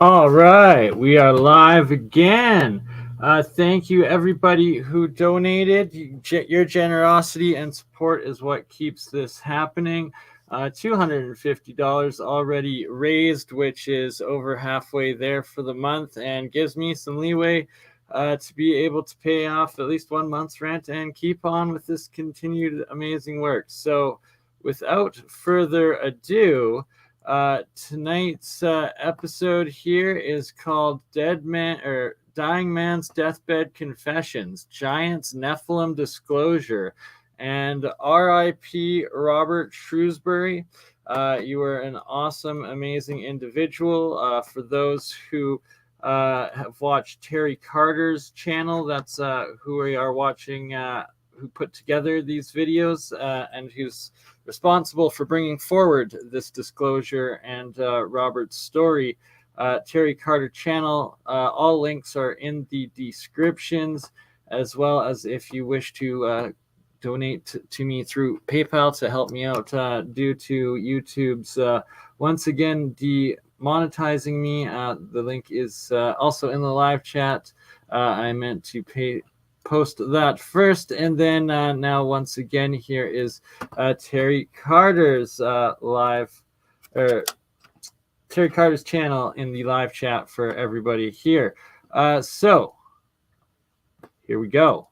All right, we are live again. Thank you, everybody who donated. Your generosity and support is what keeps this happening. $250 already raised, which is over halfway there for the month, and gives me some leeway to be able to pay off at least 1 month's rent and keep on with this continued amazing work. So, without further ado, tonight's episode here is called Dying Man's Deathbed Confessions, Giants Nephilim Disclosure, and R.I.P. Robert Shrewsbury. You are an awesome, amazing individual. For those who have watched Terry Carter's channel, that's who we are watching, who put together these videos, and who's responsible for bringing forward this disclosure and Robert's story. Terry Carter channel. All links are in the descriptions, as well as if you wish to donate to me through PayPal to help me out due to YouTube's once again demonetizing me. The link is also in the live chat. I meant to post that first, and then now once again here is Terry Carter's Terry Carter's channel in the live chat for everybody here. So here we go.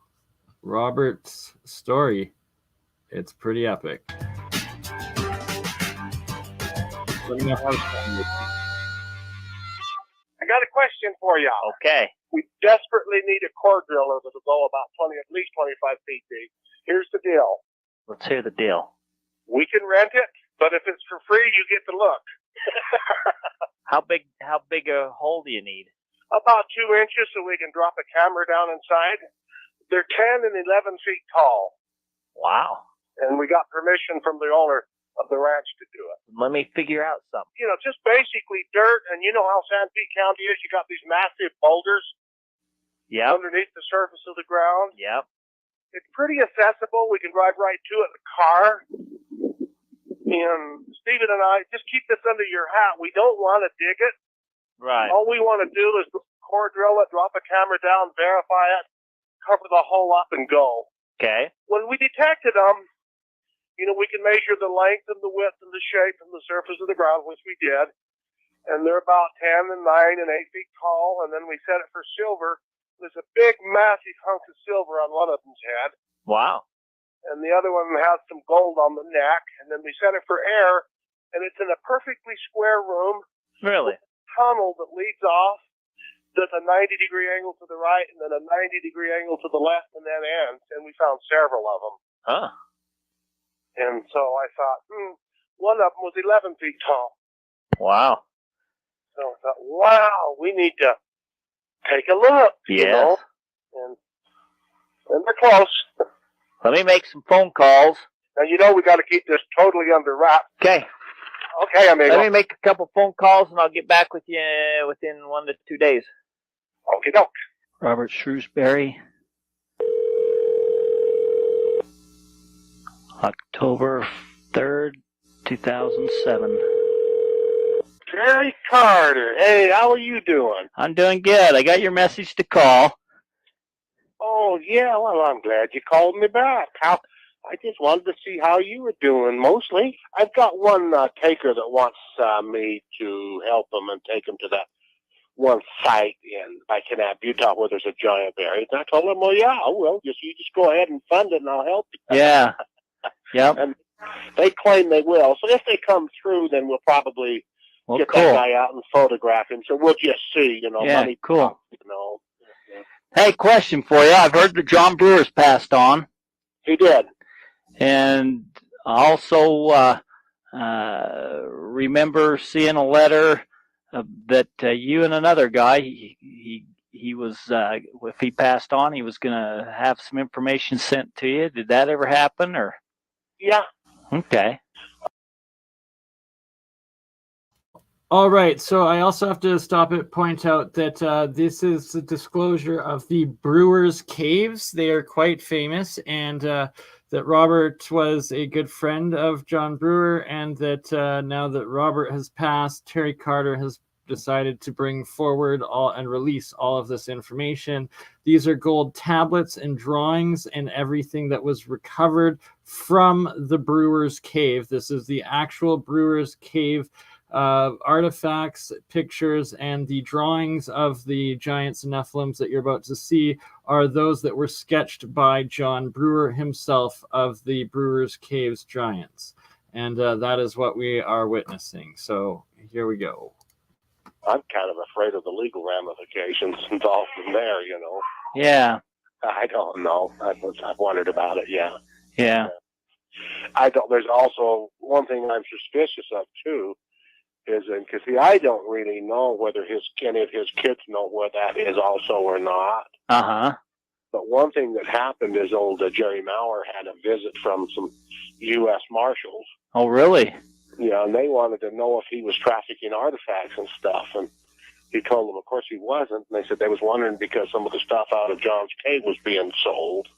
Robert's story. It's pretty epic. Let me know how it's going. I got a question for you. Okay. We desperately need a core driller that'll go about at least 25 feet deep. Here's the deal. Let's hear the deal. We can rent it, but if it's for free, you get to look. How big a hole do you need? About 2 inches so we can drop a camera down inside. They're 10 and 11 feet tall. Wow. And we got permission from the owner of the ranch to do it. Let me figure out something. You know, just basically dirt, and you know how Sanpete County is? You got these massive boulders underneath the surface of the ground. Yep. It's pretty accessible. We can drive right to it in the car. And Stephen and I, just keep this under your hat. We don't want to dig it. Right. All we want to do is core drill it, drop a camera down, verify it, cover the hole up, and go. Okay. When we detected them, you know, we can measure the length and the width and the shape and the surface of the ground, which we did. And they're about 10 and 9 and 8 feet tall. And then we set it for silver. There's a big, massive hunk of silver on one of them's head. Wow. And the other one has some gold on the neck. And then we set it for air. And it's in a perfectly square room. Really? With a tunnel that leads off. There's a 90-degree angle to the right and then a 90-degree angle to the left and then ends. And we found several of them. Huh. And so I thought, one of them was 11 feet tall. Wow. So I thought, wow, we need to take a look. Yes. You know? And they're close. Let me make some phone calls. Now, you know we got to keep this totally under wraps. Okay. Okay, amigo. Let me make a couple phone calls, and I'll get back with you within 1 to 2 days. Okay, doke. Robert Shrewsbury. October 3rd, 2007. Terry Carter. Hey, how are you doing? I'm doing good. I got your message to call. Oh, yeah, well, I'm glad you called me back. I just wanted to see how you were doing, mostly. I've got one taker that wants me to help him and take him to that one site in Canab, Utah, where there's a giant buried. And I told him, well, yeah, you just go ahead and fund it, and I'll help you. Yeah. Yep. And they claim they will. So if they come through, then we'll probably get that guy out and photograph him. So we'll just see, you know. Yeah, money cool. talks, you know. Hey, question for you. I've heard that John Brewer's passed on. He did. And I also remember seeing a letter that you and another guy, he was, if he passed on, he was going to have some information sent to you. Did that ever happen, or? Yeah. Okay. All right, so I also have to point out that this is the disclosure of the Brewer's Caves. They are quite famous, and that Robert was a good friend of John Brewer, and that now that Robert has passed, Terry Carter has decided to bring forward all and release all of this information. These are gold tablets and drawings and everything that was recovered from the Brewer's Cave. This is the actual Brewer's Cave artifacts, pictures, and the drawings of the giants and nephilims that you're about to see are those that were sketched by John Brewer himself of the Brewer's Cave's giants. And that is what we are witnessing. So here we go. I'm kind of afraid of the legal ramifications involved in there, you know. Yeah. I don't know. I've wondered about it, yeah. Yeah. There's also one thing I'm suspicious of, too, is, because see, I don't really know whether any of his kids know where that is also or not. Uh-huh. But one thing that happened is old Jerry Maurer had a visit from some U.S. Marshals. Oh, really? Yeah, and they wanted to know if he was trafficking artifacts and stuff. And he told them, of course, he wasn't. And they said they was wondering because some of the stuff out of John's cave was being sold.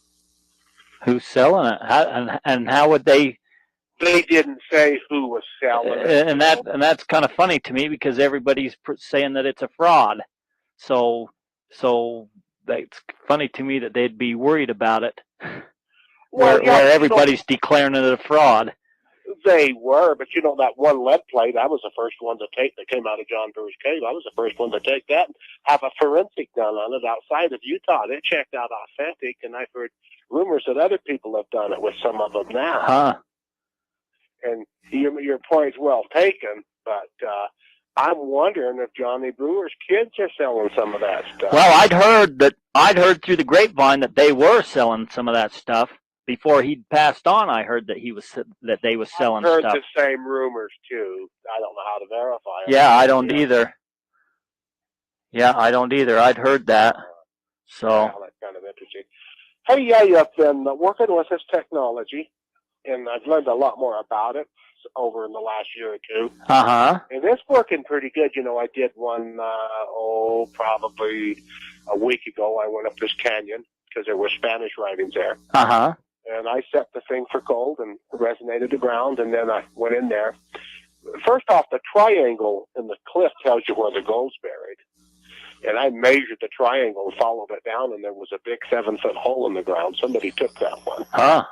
Who's selling it? And how would they? They didn't say who was selling it. And that's kind of funny to me because everybody's saying that it's a fraud. So that's funny to me that they'd be worried about it. Well, where everybody's declaring it a fraud. They were, but you know that one lead plate, I was the first one to take that came out of John Brewer's cave. I was the first one to take that and have a forensic done on it outside of Utah. It checked out authentic, and I've heard rumors that other people have done it with some of them now. Huh. And your point's well taken, but I'm wondering if Johnny Brewer's kids are selling some of that stuff. Well, I'd heard through the grapevine that they were selling some of that stuff. Before he'd passed on, I heard that they was selling I've heard stuff. the same rumors too. I don't know how to verify it. Yeah, I don't either. Yeah, I don't either. I'd heard that. So well, that's kind of interesting. Hey, yeah, I've been working with this technology, and I've learned a lot more about it over in the last year or two. Uh-huh. And it's working pretty good. You know, I did one, probably a week ago. I went up this canyon because there were Spanish writings there. Uh-huh. And I set the thing for gold and resonated the ground, and then I went in there. First off, the triangle in the cliff tells you where the gold's buried. And I measured the triangle and followed it down, and there was a big 7-foot hole in the ground. Somebody took that one. Huh.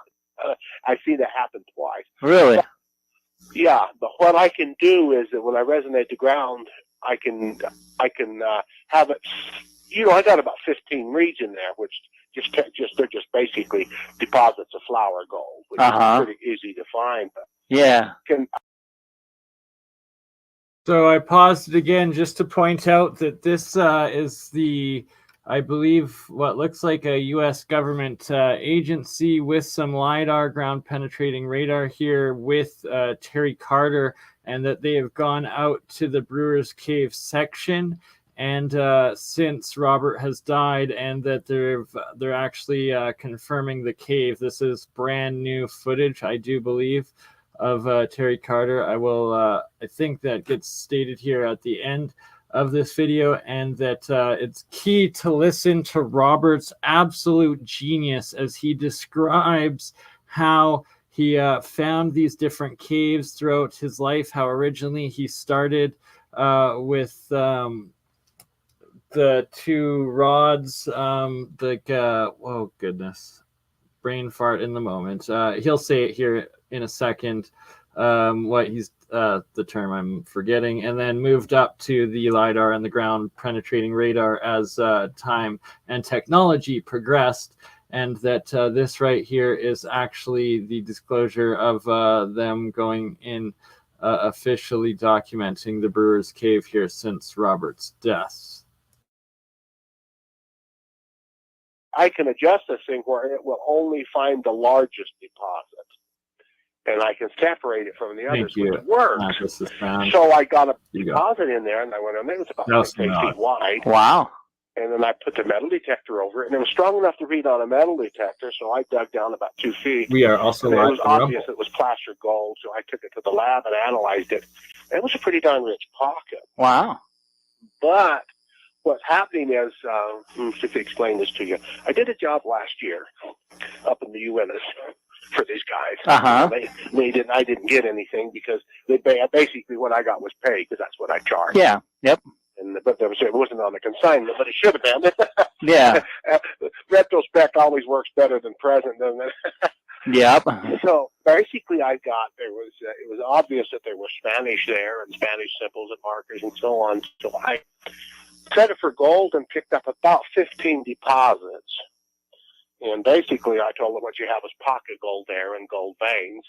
I see that happen twice. Really? Yeah, but what I can do is that when I resonate the ground, I can have it. You know, I got about 15 reeds in there, which they're just basically deposits of flour gold, which is pretty easy to find. But yeah. So I paused it again just to point out that this is I believe, what looks like a U.S. government agency with some LiDAR, ground penetrating radar here with Terry Carter, and that they have gone out to the Brewer's Cave section. And since Robert has died, and that they're actually confirming the cave. This is brand new footage, I do believe, of Terry Carter. I think that gets stated here at the end of this video, and that it's key to listen to Robert's absolute genius as he describes how he found these different caves throughout his life, how originally he started with the two rods, oh goodness, brain fart in the moment. He'll say it here in a second, what he's, the term I'm forgetting, and then moved up to the LiDAR and the ground penetrating radar as time and technology progressed, and that this right here is actually the disclosure of them going in, officially documenting the Brewer's Cave here since Robert's death. I can adjust this thing where it will only find the largest deposit, and I can separate it from the others, which works. So I got a deposit in there, and I went in there. It was about 6 feet wide. Wow. And then I put the metal detector over it, and it was strong enough to read on a metal detector, so I dug down about 2 feet. We are also and it was obvious it was placer gold, so I took it to the lab and analyzed it. And it was a pretty darn rich pocket. Wow. But what's happening is, let me see if I explain this to you. I did a job last year up in the UNS, for these guys. Uh-huh. I didn't get anything because basically what I got was pay because that's what I charged. Yeah. Yep. But it wasn't on the consignment, but it should have been. Yeah. Retrospect always works better than present, doesn't it? Yep. So basically, it was obvious that there was Spanish there and Spanish symbols and markers and so on. So I set it for gold and picked up about 15 deposits. And basically, I told them what you have is pocket gold there and gold veins.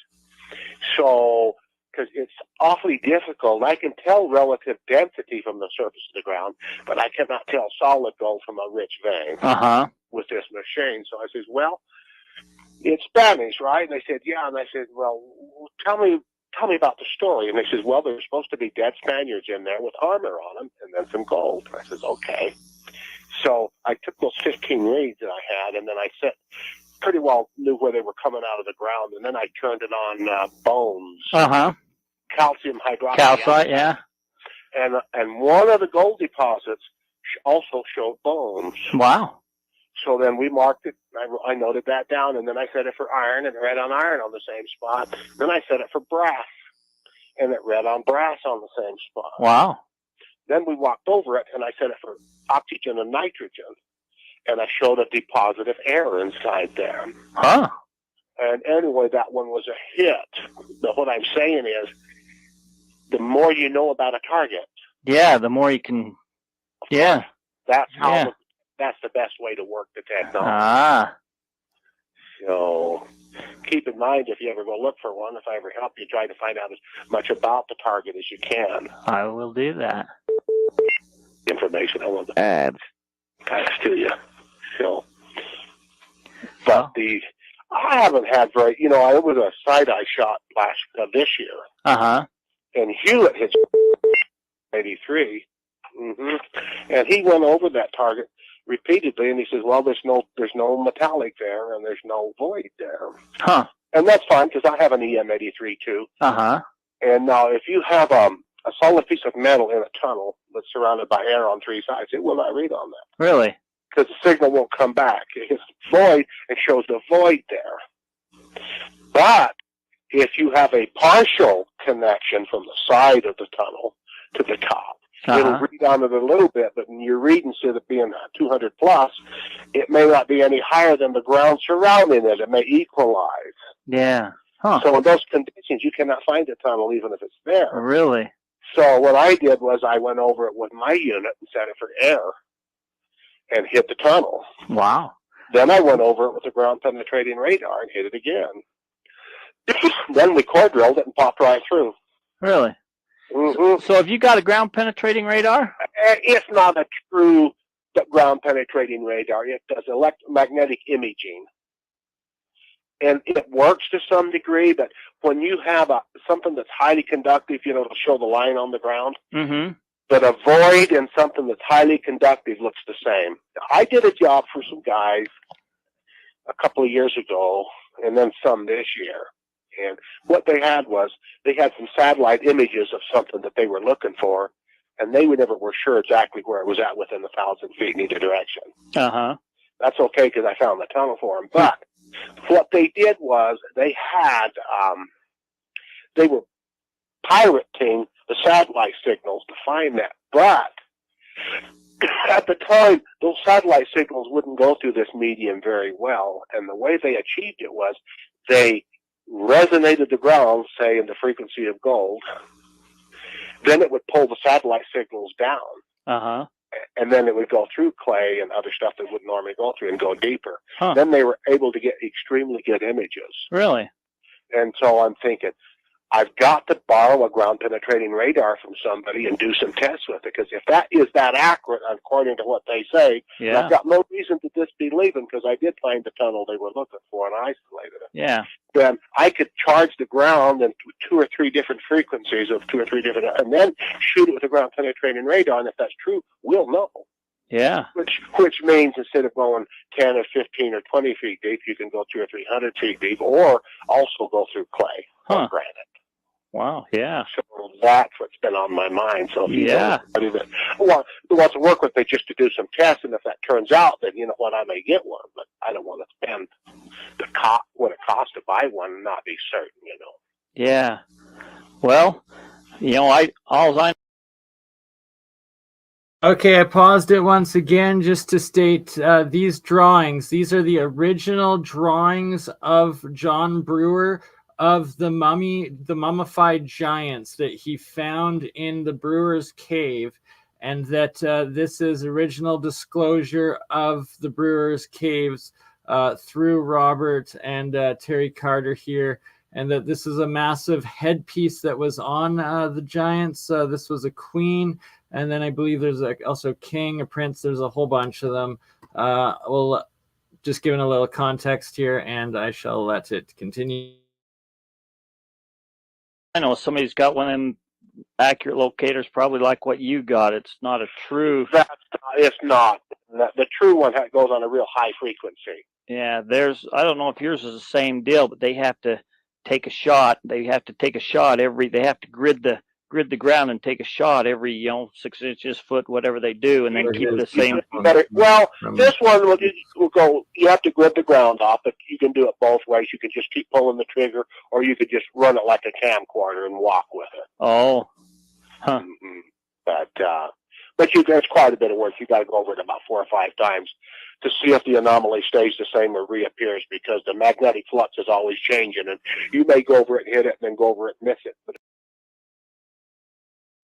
So, because it's awfully difficult, I can tell relative density from the surface of the ground, but I cannot tell solid gold from a rich vein with this machine. So I says, well, it's Spanish, right? And they said, yeah. And I said, well, tell me about the story. And they says, well, there's supposed to be dead Spaniards in there with armor on them and then some gold. And I says, okay. So I took those 15 reeds that I had, and then I pretty well knew where they were coming out of the ground, and then I turned it on bones. Calcium hydroxide. Calcite, yeah. And one of the gold deposits also showed bones. Wow. So then we marked it. I noted that down, and then I set it for iron, and it read on iron on the same spot. Then I set it for brass, and it read on brass on the same spot. Wow. Then we walked over it, and I set it for oxygen and nitrogen, and I showed a deposit of air inside there. Huh. And anyway, that one was a hit. But what I'm saying is, the more you know about a target, yeah, the more you can. Yeah. That's how. That's the best way to work the technology. Ah. So keep in mind, if you ever go look for one, if I ever help you, try to find out as much about the target as you can. I will do that. Information I want to add pass to you. So, but I haven't had very, it was a side-eye shot this year. And Hewitt hit 83. And he went over that target repeatedly, and he says, well, there's no metallic there, and there's no void there. And that's fine, because I have an EM83 too. And now, if you have a solid piece of metal in a tunnel that's surrounded by air on three sides, it will not read on that. Really? Because the signal won't come back. It's void, and shows the void there. But if you have a partial connection from the side of the tunnel to the top, it'll read on it a little bit, but in your read, instead of being 200 plus, it may not be any higher than the ground surrounding it. It may equalize. Yeah. So in those conditions, you cannot find a tunnel even if it's there. Really? So what I did was I went over it with my unit and set it for air and hit the tunnel. Wow. Then I went over it with the ground-penetrating radar and hit it again. Then we core drilled it and popped right through. Really? So have you got a ground-penetrating radar? It's not a true ground-penetrating radar. It does electromagnetic imaging. And it works to some degree, but when you have something that's highly conductive, it'll show the line on the ground. But a void and something that's highly conductive looks the same. I did a job for some guys a couple of years ago, and then some this year. And what they had was, they had some satellite images of something that they were looking for, and they never were sure exactly where it was at within 1,000 feet in either direction. That's okay, because I found the tunnel for them. But what they did was, they were pirating the satellite signals to find that. But at the time, those satellite signals wouldn't go through this medium very well, and the way they achieved it was, they resonated the ground, say, in the frequency of gold. Then it would pull the satellite signals down. And then it would go through clay and other stuff that wouldn't normally go through and go deeper. Then they were able to get extremely good images. Really? And so I'm thinking, I've got to borrow a ground-penetrating radar from somebody and do some tests with it, because if that is that accurate, according to what they say, I've got no reason to disbelieve them, because I did find the tunnel they were looking for and isolated it. Then I could charge the ground in 2 or 3 different frequencies of 2 or 3 different, and then shoot it with a ground-penetrating radar, and if that's true, we'll know. Which means instead of going 10 or 15 or 20 feet deep, you can go 200 or 300 feet deep, or also go through clay or granite. Wow, yeah. So that's what's been on my mind. So if you know anybody that wants to work with me just to do some tests, and if that turns out, then you know what, I may get one. But I don't want to spend the what it costs to buy one and not be certain, you know. Yeah. Well, you know, Okay, I paused it once again just to state these drawings. These are the original drawings of John Brewer of the mummified giants that he found in the Brewer's cave, and that this is original disclosure of the Brewer's caves through Robert and Terry Carter here, and that this is a massive headpiece that was on the giants. This was a queen. And then I believe there's also a king, a prince. There's a whole bunch of them. We'll just give it a little context here, and I shall let it continue. I know somebody's got one of them accurate locators, probably like what you got. It's not a true. It's not. The true one goes on a real high frequency. Yeah, I don't know if yours is the same deal, but they have to take a shot. They have to take a shot they have to grid the ground and take a shot every 6 inches, foot, whatever they do, and then keep the same. Well, this one will go. You have to grid the ground off, but you can do it both ways. You can just keep pulling the trigger, or you could just run it like a camcorder and walk with it. Oh, huh. But that's quite a bit of work. You got to go over it about 4 or 5 times to see if the anomaly stays the same or reappears, because the magnetic flux is always changing, and you may go over it and hit it, and then go over it and miss it. But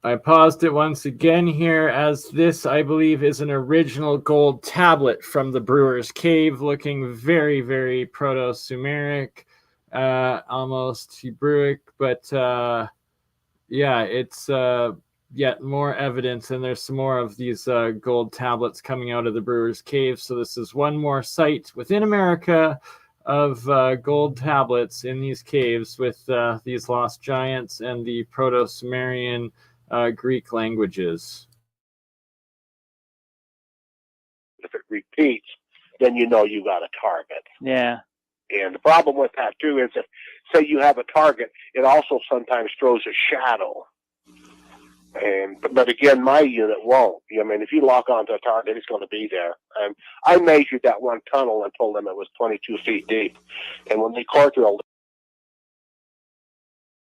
I paused it once again here, as this, I believe, is an original gold tablet from the Brewer's Cave, looking very, very Proto-Sumeric, almost Hebrewic, but yeah, it's yet more evidence, and there's some more of these gold tablets coming out of the Brewer's Cave. So this is one more site within America of gold tablets in these caves with these lost giants and the Proto-Sumerian Greek languages. if it repeats, then you know you got a target. Yeah. And the problem with that too is if, say you have a target, it also sometimes throws a shadow. But again, my unit won't. I mean, if you lock onto a target, it's going to be there. And I measured that one tunnel and told them it was 22 feet deep. And when they core drilled,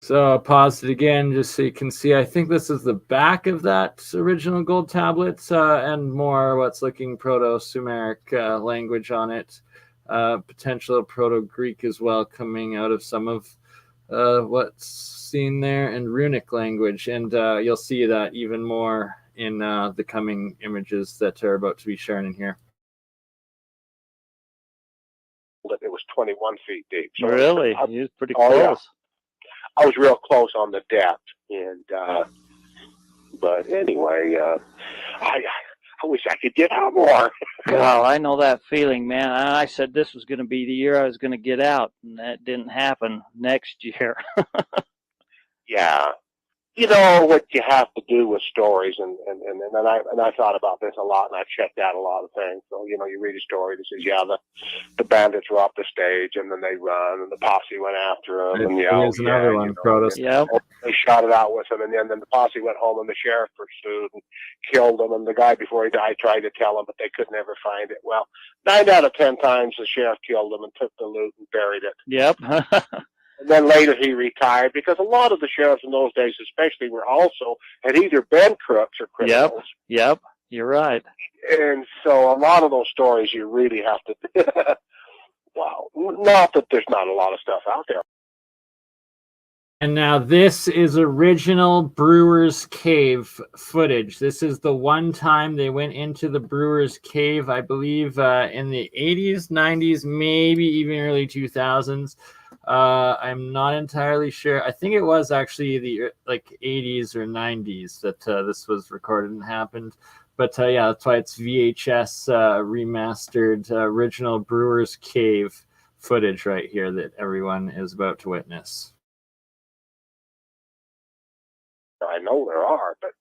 so I'll pause it again just so you can see. I think this is the back of that original gold tablet, and more what's looking Proto-Sumeric language on it. Potential Proto-Greek as well coming out of some of what's seen there, and runic language. And you'll see that even more in the coming images that are about to be shown in here. it was 21 feet deep. So really? He was pretty close. Yeah. I was real close on the depth, and but anyway, I wish I could get out more. Well, I know that feeling, man. I said this was going to be the year I was going to get out, and that didn't happen next year. Yeah. You know what you have to do with stories, and I thought about this a lot, and I checked out a lot of things. So you read a story that says, yeah, the bandits were off the stage, and then they run, and the posse went after them, and there's another one, Protos. Yep. They shot it out with them, and then the posse went home, and the sheriff pursued and killed them, and the guy before he died tried to tell them, but they could never find it. Well, 9 out of 10 times the sheriff killed them and took the loot and buried it. Yep. And then later he retired, because a lot of the sheriffs in those days especially had either been crooks or criminals. Yep, you're right. And so a lot of those stories you really have to wow. Not that there's not a lot of stuff out there. And now this is original Brewer's Cave footage. This is the one time they went into the Brewer's Cave, I believe, in the 80s, 90s, maybe even early 2000s. I'm not entirely sure. I think it was actually the 80s or 90s that this was recorded and happened. But yeah, that's why it's VHS remastered original Brewer's Cave footage right here that everyone is about to witness. I know there are, but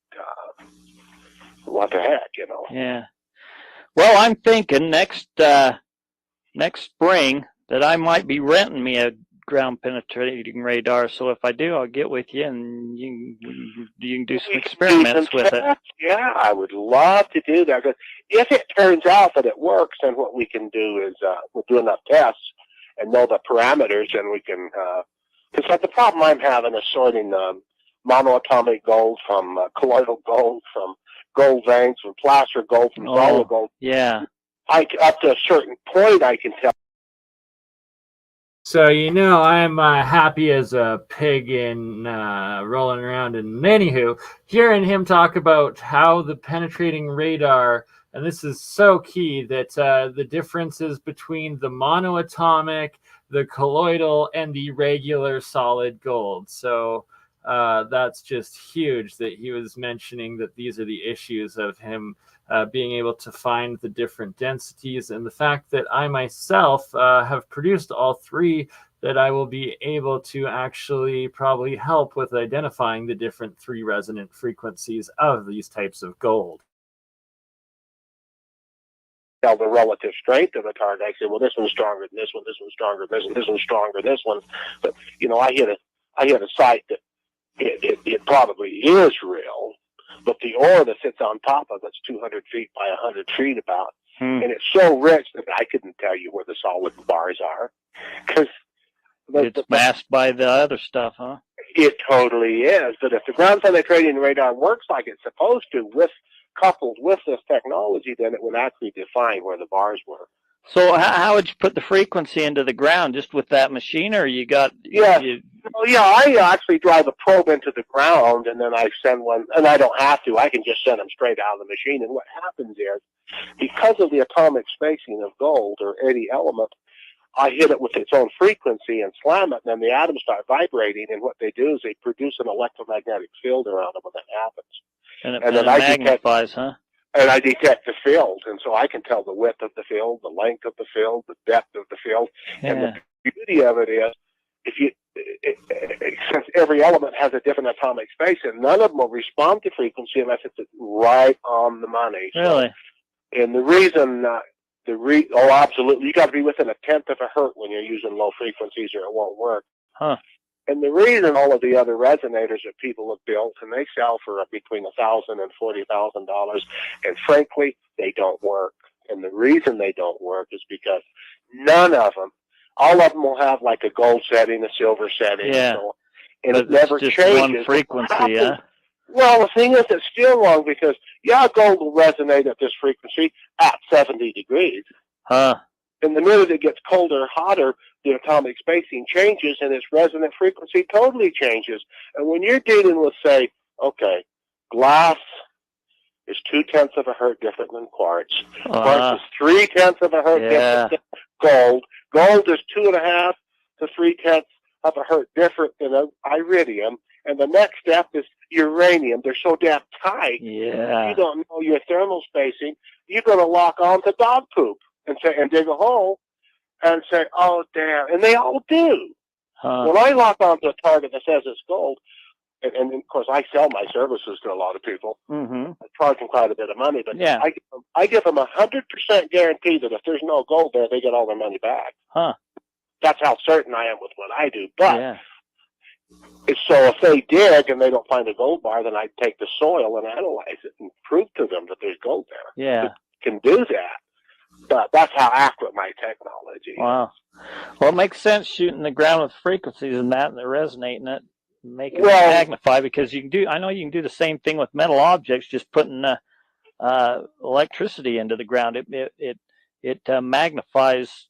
what the heck, Yeah. Well, I'm thinking next spring that I might be renting me a ground penetrating radar. So if I do, I'll get with you, and you can do some experiments with it. Yeah, I would love to do that. Because if it turns out that it works, then what we can do is we'll do enough tests and know the parameters, and we can. Because like the problem I'm having is sorting monoatomic gold from colloidal gold, from gold veins, from placer gold, from solid gold. Yeah. Up to a certain point, I can tell. So, I'm happy as a pig in rolling around. And anywho, hearing him talk about how the penetrating radar, and this is so key, that the differences between the monoatomic, the colloidal, and the regular solid gold. So that's just huge that he was mentioning that these are the issues of him being able to find the different densities, and the fact that I myself have produced all three, that I will be able to actually probably help with identifying the different 3 resonant frequencies of these types of gold. Tell the relative strength of a target. I say, well, this one's stronger than this one, this one's stronger than this one, this one's stronger than this one. But I hit a site that it probably is real, but the ore that sits on top of it's 200 feet by 100 feet about. And it's so rich that I couldn't tell you where the solid bars are. Because it's masked by the other stuff, huh? It totally is. But if the ground penetrating radar works like it's supposed to, coupled with this technology, then it would actually define where the bars were. So how would you put the frequency into the ground? Just with that machine, or you got? Yeah. I actually drive a probe into the ground, and then I send one, and I don't have to. I can just send them straight out of the machine. And what happens is, because of the atomic spacing of gold or any element, I hit it with its own frequency and slam it, and then the atoms start vibrating. And what they do is they produce an electromagnetic field around them when that happens. And then it magnifies, huh? And I detect the field, and so I can tell the width of the field, the length of the field, the depth of the field. Yeah. And the beauty of it is, since every element has a different atomic space, and none of them will respond to frequency unless it's right on the money. Really? So, and the reason, oh, absolutely, you got to be within 1/10 of a hertz when you're using low frequencies, or it won't work. Huh. And the reason all of the other resonators that people have built, and they sell for between $1,000 and $40,000, and frankly, they don't work. And the reason they don't work is because none of them, all of them will have like a gold setting, a silver setting, yeah. and but it never just changes. One frequency, yeah. Well, the thing is, it's still wrong because gold will resonate at this frequency at 70 degrees. Huh. And the minute it gets colder or hotter, the atomic spacing changes and its resonant frequency totally changes. And when you're dealing with, say, okay, glass is 0.2 of a hertz different than quartz. Quartz is 0.3 of a hertz different than gold. Gold is 2.5 to 0.3 of a hertz different than iridium. And the next step is uranium. They're so damn tight. Yeah. You don't know your thermal spacing. You're going to lock on to dog poop and dig a hole and say, oh, damn. And they all do. Huh. When I lock onto a target that says it's gold, and of course I sell my services to a lot of people, I charge them quite a bit of money, but I give them 100% guarantee that if there's no gold there, they get all their money back. Huh. That's how certain I am with what I do. But so if they dig and they don't find a gold bar, then I take the soil and analyze it and prove to them that there's gold there. Yeah. It can do that. But that's how accurate my technology is. Wow. Well, it makes sense shooting the ground with frequencies and that, and they're resonating it, make it magnify, because I know you can do the same thing with metal objects, just putting electricity into the ground. It magnifies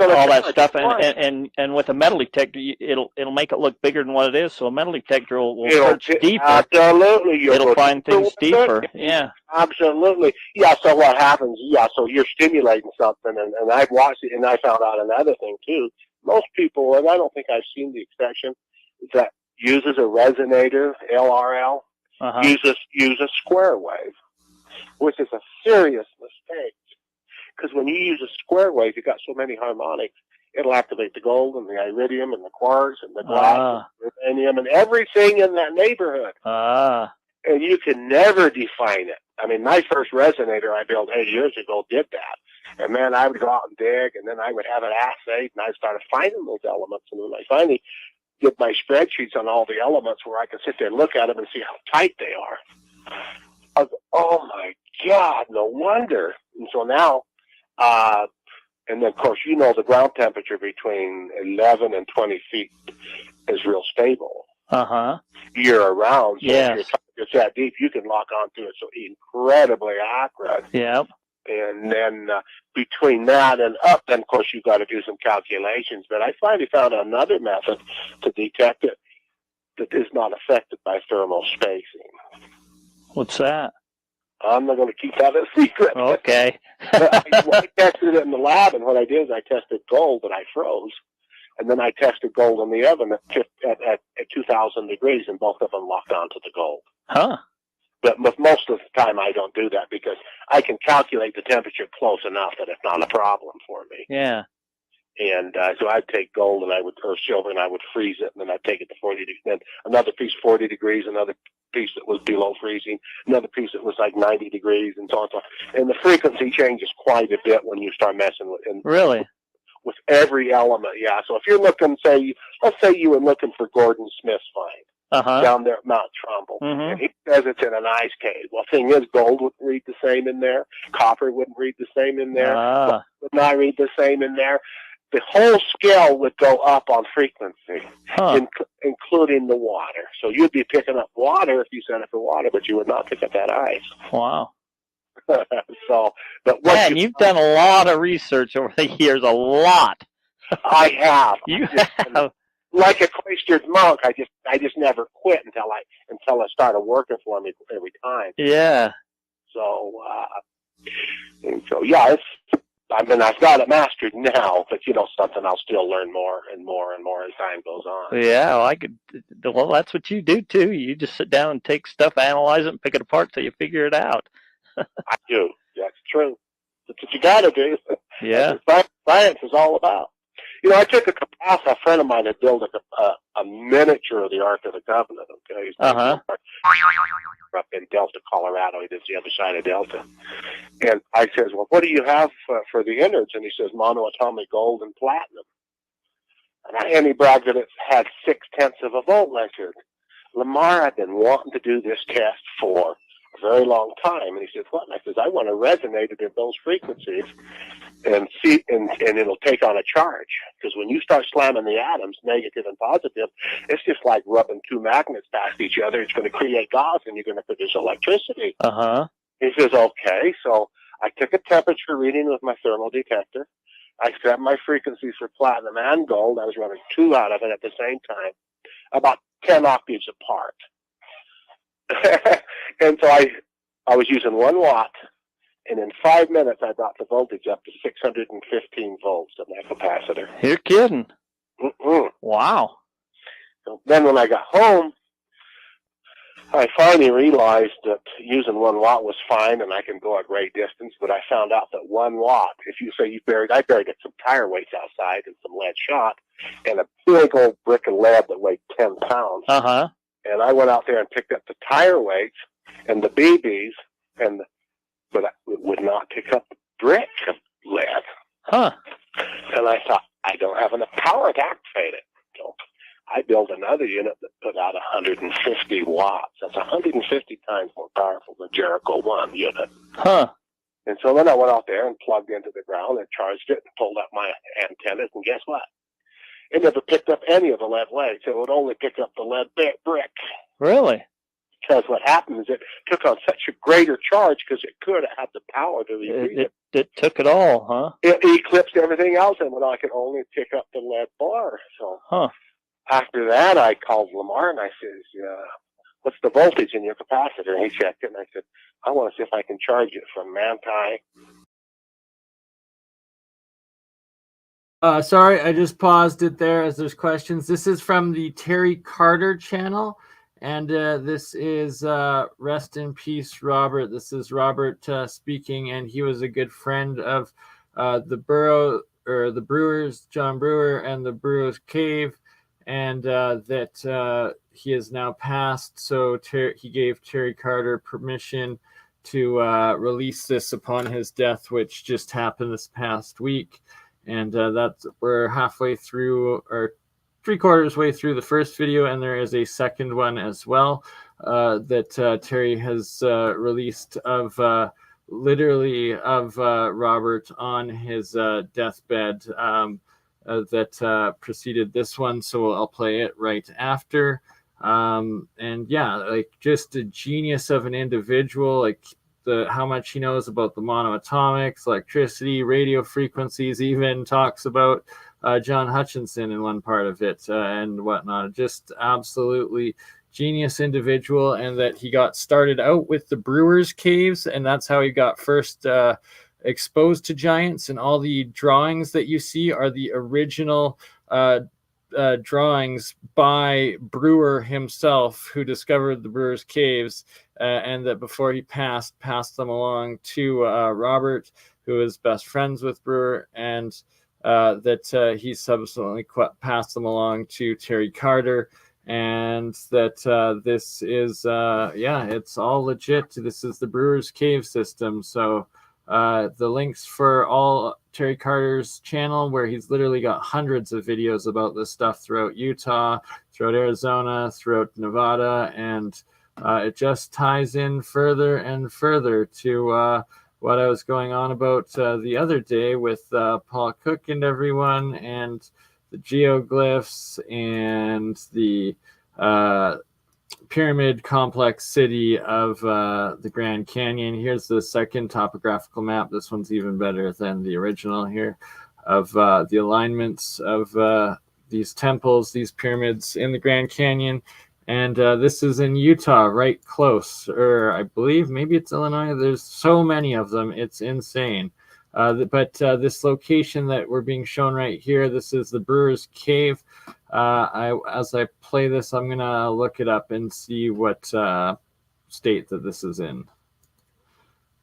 all that stuff, and with a metal detector, it'll make it look bigger than what it is. So a metal detector will search deeper. Absolutely, it'll find things deeper. Yeah, absolutely. Yeah. So what happens? Yeah. So you're stimulating something, and I've watched it, and I found out another thing too. Most people, and I don't think I've seen the exception, that uses a resonator, LRL, use a square wave, which is a serious mistake. Because when you use a square wave, you've got so many harmonics, it'll activate the gold and the iridium and the quartz and the glass and the uranium and everything in that neighborhood. And you can never define it. I mean, my first resonator I built 8 years ago did that. And then I would go out and dig, and then I would have it assayed, and I started finding those elements. And when I finally did my spreadsheets on all the elements where I could sit there and look at them and see how tight they are, I was, oh my God, no wonder. And so now, and then of course, you know, the ground temperature between 11 and 20 feet is real stable. Year around. So if it's that deep, you can lock onto it. So incredibly accurate. Yep. And then between that and up, then of course you've got to do some calculations. But I finally found another method to detect it that is not affected by thermal spacing. What's that? I'm not going to keep that a secret. Okay. I tested it in the lab, and what I did is I tested gold that I froze, and then I tested gold in the oven at 2,000 degrees, and both of them locked onto the gold. Huh. But most of the time I don't do that because I can calculate the temperature close enough that it's not a problem for me. Yeah. And so I'd take gold or silver, and I would freeze it, and then I'd take it to 40 degrees. Then another piece 40 degrees, another piece that was below freezing, another piece that was like 90 degrees, and so on. And the frequency changes quite a bit when you start messing with it. Really? With every element, yeah. So if you're looking, let's say you were looking for Gordon Smith's find down there at Mount Trumbull, and he says it's in an ice cave. Well, thing is, gold wouldn't read the same in there. Copper wouldn't read the same in there. Would not read the same in there. The whole scale would go up on frequency, including the water. So you'd be picking up water if you set it for water, but you would not pick up that ice. Wow. So, but Man, you've done a lot of research over the years, a lot. I have. You have. Like a cloistered monk, I just never quit until I started working for me every time. Yeah. So, yeah, I've got it mastered now, but something I'll still learn more and more and more as time goes on. Yeah, well, that's what you do too. You just sit down and take stuff, analyze it, and pick it apart till you figure it out. I do. That's true. That's what you got to do. Yeah. That's what science is all about. I took a friend of mine had built a miniature of the Ark of the Covenant. Okay. Up in Delta, Colorado. He lives the other side of Delta. And I says, well, what do you have for the innards? And he says, monoatomic gold and platinum. And he bragged that it had 0.6 of a volt. And I said, Lamar, I've been wanting to do this test for a very long time. And he says, what? And I says, I want to resonate it at those frequencies and see, and it'll take on a charge. Because when you start slamming the atoms, negative and positive, it's just like rubbing two magnets past each other. It's going to create gas, and you're going to produce electricity. He says, okay. So I took a temperature reading with my thermal detector. I set my frequencies for platinum and gold. I was running 2 out of it at the same time, about 10 octaves apart. And so I was using 1 watt, and in 5 minutes I brought the voltage up to 615 volts of my capacitor. You're kidding. Wow. So then when I got home, I finally realized that using 1 watt was fine, and I can go a great distance, but I found out that 1 watt, if you say I buried some tire weights outside and some lead shot, and a big old brick of lead that weighed 10 pounds. And I went out there and picked up the tire weights and the BBs, but it would not pick up the brick of lead. And I thought, I don't have enough power to activate it. So I built another unit that put out 150 watts. That's 150 times more powerful than Jericho 1 unit. And so then I went out there and plugged into the ground and charged it and pulled up my antennas, and guess what? It never picked up any of the lead weights. It would only pick up the lead brick. Really? Because what happened is it took on such a greater charge because it could have had the power to repeat it. It took it all, huh? It eclipsed everything else, and when I could only pick up the lead bar. So after that, I called Lamar, and I says, what's the voltage in your capacitor? And he checked it, and I said, I want to see if I can charge it from Manti. Sorry, I just paused it there as there's questions. This is from the Terry Carter channel, and this is rest in peace, Robert. This is Robert speaking, and he was a good friend of the Brewers, John Brewer, and the Brewers Cave, and that he has now passed. So he gave Terry Carter permission to release this upon his death, which just happened this past week. And we're halfway through, or 3/4 way through the first video, and there is a second one as well that Terry has released of literally of Robert on his deathbed that preceded this one. So I'll play it right after. And yeah, like just a genius of an individual, like how much he knows about the monoatomics, electricity, radio frequencies, even talks about John Hutchinson in one part of it and whatnot. Just absolutely genius individual, and that he got started out with the Brewer's caves, and that's how he got first exposed to giants. And all the drawings that you see are the original drawings by Brewer himself, who discovered the Brewer's caves, and that before he passed them along to Robert, who is best friends with Brewer, and that he subsequently passed them along to Terry Carter, and that this is it's all legit. This is the Brewer's cave system. So the links for all Terry Carter's channel, where he's literally got hundreds of videos about this stuff throughout Utah, throughout Arizona, throughout Nevada, and it just ties in further and further to what I was going on about the other day with Paul Cook and everyone, and the geoglyphs and the pyramid complex city of the Grand Canyon. Here's the second topographical map. This one's even better than the original here, of the alignments of these temples, these pyramids in the Grand Canyon. And this is in Utah, right close, or I believe maybe it's Illinois. There's so many of them, it's insane. But this location that we're being shown right here, this is the Brewer's Cave. As I play this, I'm gonna look it up and see what state that this is in,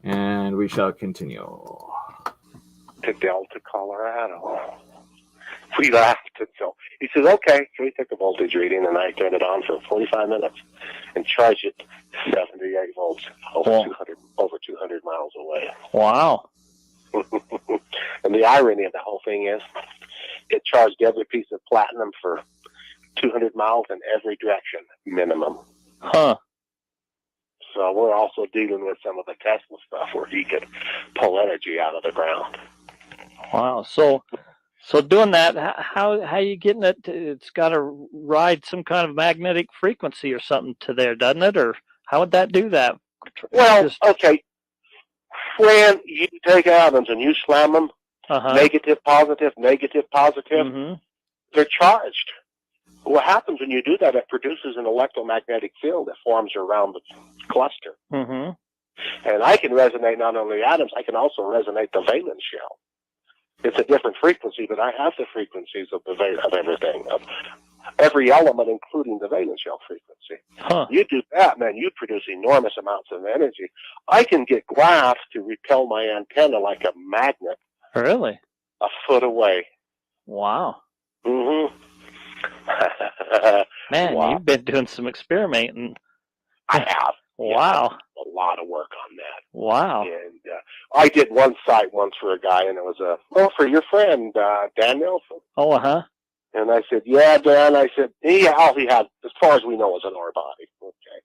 and we shall continue. To Delta, Colorado. We laughed, and so he says, okay. So we took a voltage reading, and I turned it on for 45 minutes and charged it 78 volts over 200 miles away. Wow. And the irony of the whole thing is, it charged every piece of platinum for 200 miles in every direction, minimum. Huh. So we're also dealing with some of the Tesla stuff where he could pull energy out of the ground. Wow. So doing that, how you getting it? It's got to ride some kind of magnetic frequency or something to there, doesn't it? Or how would that do that? Well, okay. When you take atoms and you slam them, negative, positive, Mm-hmm. they're charged. What happens when you do that, it produces an electromagnetic field that forms around the cluster. Mm-hmm. And I can resonate not only atoms, I can also resonate the valence shell. It's a different frequency, but I have the frequencies of everything, of every element, including the valence shell frequency. Huh. You do that, man, you produce enormous amounts of energy. I can get glass to repel my antenna like a magnet. Really? A foot away. Wow. Mm-hmm. Man, wow. You've been doing some experimenting. I have. Wow. Yeah, a lot of work on that. Wow. And I did one site once for a guy, and it was for your friend, Dan Nelson. Oh, uh-huh. And I said, yeah, Dan. I said, all he had, as far as we know, was an ore body. Okay.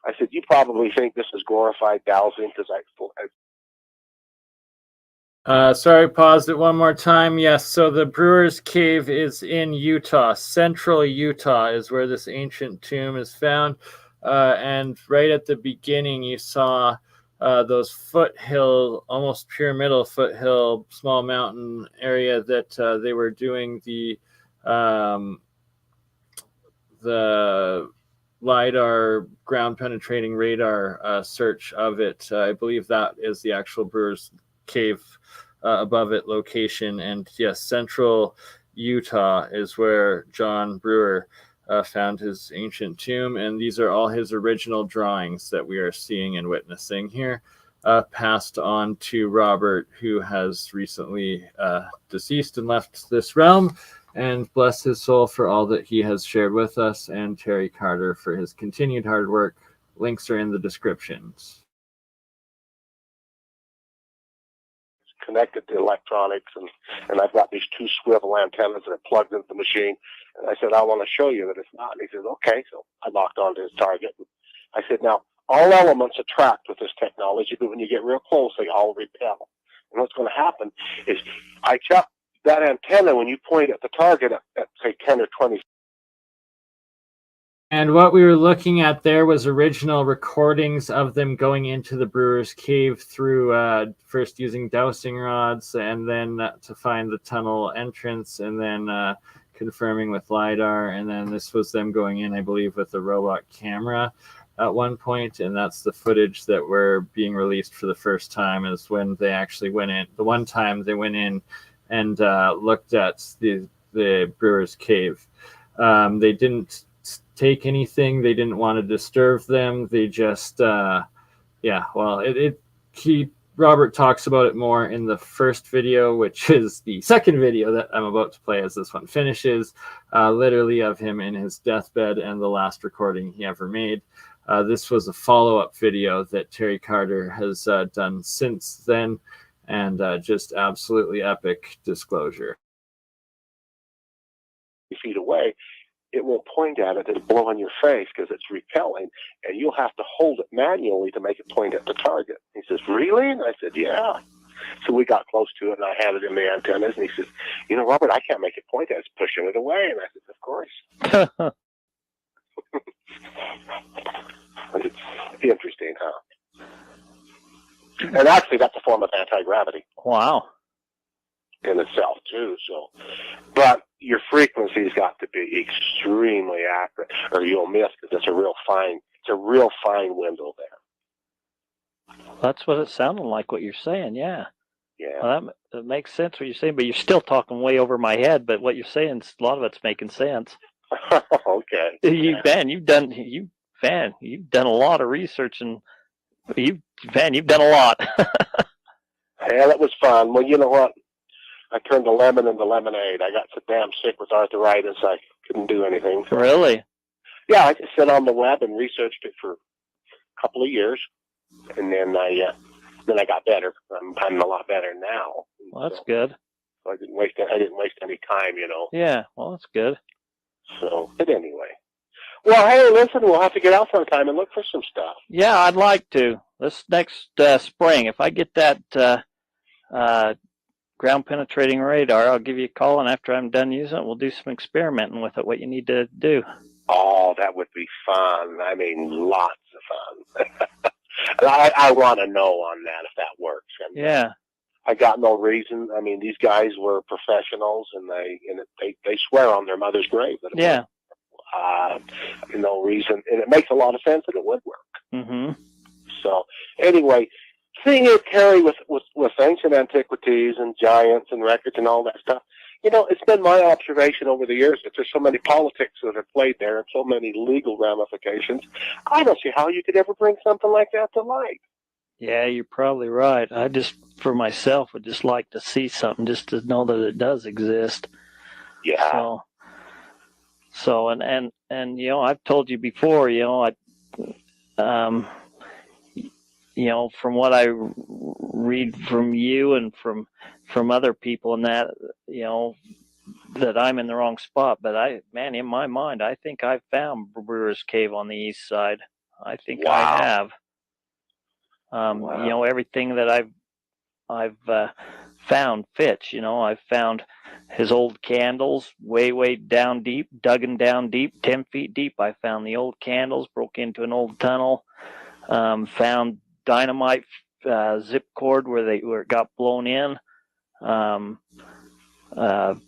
I said, you probably think this is glorified dowsing because Sorry, paused it one more time. Yes, so the Brewer's Cave is in Utah. Central Utah is where this ancient tomb is found. And right at the beginning, you saw those foothill, almost pyramidal foothill, small mountain area that they were doing the LiDAR, ground penetrating radar search of it. I believe that is the actual Brewer's Cave above it location. And yes, Central Utah is where John Brewer found his ancient tomb, and these are all his original drawings that we are seeing and witnessing here, passed on to Robert, who has recently deceased and left this realm, and bless his soul for all that he has shared with us, and Terry Carter for his continued hard work. Links are in the descriptions. connected to electronics, and I've got these 2 swivel antennas that are plugged into the machine. And I said, I want to show you that it's not. And he says, okay. So I locked onto his target. And I said, now, all elements attract with this technology, but when you get real close, they all repel. And what's going to happen is I check that antenna when you point at the target at say 10 or 20. And what we were looking at there was original recordings of them going into the Brewer's cave through first using dowsing rods, and then to find the tunnel entrance, and then confirming with LiDAR. And then this was them going in, I believe, with the robot camera at one point, and that's the footage that were being released for the first time, is when they actually went in. The one time they went in and looked at the Brewer's cave. They didn't take anything. They didn't want to disturb them. They just Robert talks about it more in the first video, which is the second video that I'm about to play as this one finishes, literally of him in his deathbed and the last recording he ever made. This was a follow-up video that Terry Carter has done since then, and just absolutely epic disclosure. Feet away, it won't point at it. It'll blow on your face because it's repelling, and you'll have to hold it manually to make it point at the target. He says, really? And I said, yeah. So we got close to it, and I had it in the antennas, and he says, you know, Robert, I can't make it point at it. It's pushing it away. And I said, of course. It's interesting, huh? And actually, that's a form of anti-gravity. Wow. In itself, too. So, but your frequency's got to be extremely accurate, or you'll miss, because it's a real fine window there. That's what it sounded like, what you're saying, yeah. Yeah. Well, that makes sense what you're saying, but you're still talking way over my head, but what you're saying, a lot of it's making sense. Okay. You've done a lot of research, and you've done a lot. Yeah, that was fun. Well, you know what? I turned the lemon into lemonade. I got so damn sick with arthritis, I couldn't do anything. So, really? yeah, I just sat on the web and researched it for a couple of years, and then I got better. I'm a lot better now. Well, that's good. So I didn't waste any time, you know. Yeah, well, that's good. So, but anyway. Well, hey, listen, we'll have to get out sometime and look for some stuff. Yeah, I'd like to. This next spring, if I get that ground penetrating radar, I'll give you a call, and after I'm done using it, we'll do some experimenting with it, what you need to do. Oh, that would be fun. I mean, lots of fun. I want to know on that if that works. And, yeah. I got no reason. I mean, these guys were professionals, and they swear on their mother's grave that it yeah. No reason, and it makes a lot of sense that it would work. Mm-hmm. So anyway, seeing it carry with ancient antiquities and giants and records and all that stuff, you know, it's been my observation over the years that there's so many politics that are played there and so many legal ramifications. I don't see how you could ever bring something like that to light. Yeah, you're probably right. I just, for myself, would just like to see something, just to know that it does exist. Yeah. So and you know, I've told you before, you know, you know, from what I read from you and from other people and that, you know, that I'm in the wrong spot. But in my mind, I think I've found Brewer's Cave on the east side. I think wow. I have. Wow. You know, everything that I've found fits. You know, I've found his old candles way down deep, dug down deep, 10 feet deep. I found the old candles, broke into an old tunnel, found dynamite zip cord where it got blown in. And the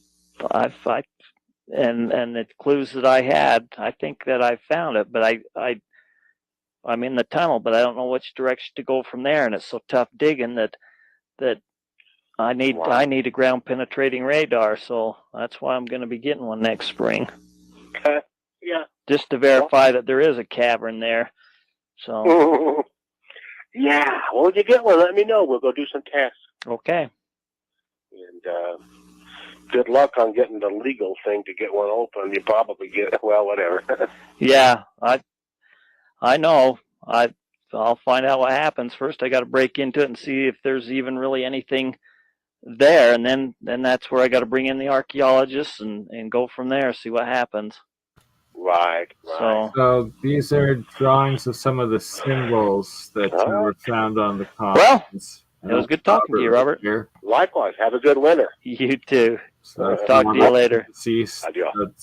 clues that I had, I think that I found it, but I'm in the tunnel, but I don't know which direction to go from there, and it's so tough digging that I need a ground penetrating radar, so that's why I'm going to be getting one next spring. Okay. Yeah. Just to verify that there is a cavern there. So. Yeah. Well, when you get one, let me know. We'll go do some tests. Okay. And good luck on getting the legal thing to get one open. You probably get whatever. Yeah, I know. I'll find out what happens. First, I got to break into it and see if there's even really anything there, and then that's where I got to bring in the archaeologists and go from there, see what happens. Right. So these are drawings of some of the symbols that were found on the coffins. Well, it was good talking to you, Robert. Here. Likewise. Have a good winter. You too. So Talk to you later.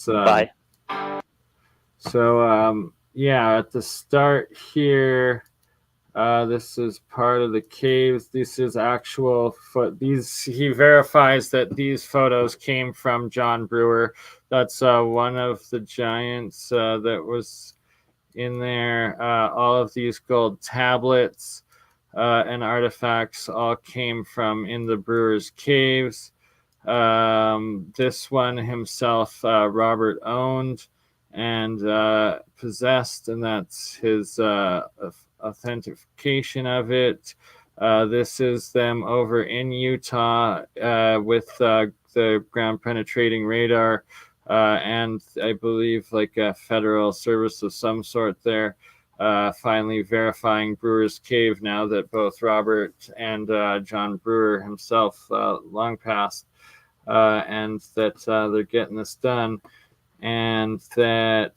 Bye. So yeah, at the start here, this is part of the caves. This is actual he verifies that these photos came from John Brewer. That's one of the giants that was in there. All of these gold tablets and artifacts all came from in the Brewer's caves. This one himself, Robert owned and possessed, and that's his authentication of it. This is them over in Utah with the ground penetrating radar and I believe like a federal service of some sort there. Finally verifying Brewer's cave now that both Robert and John Brewer himself long passed, and that they're getting this done, and that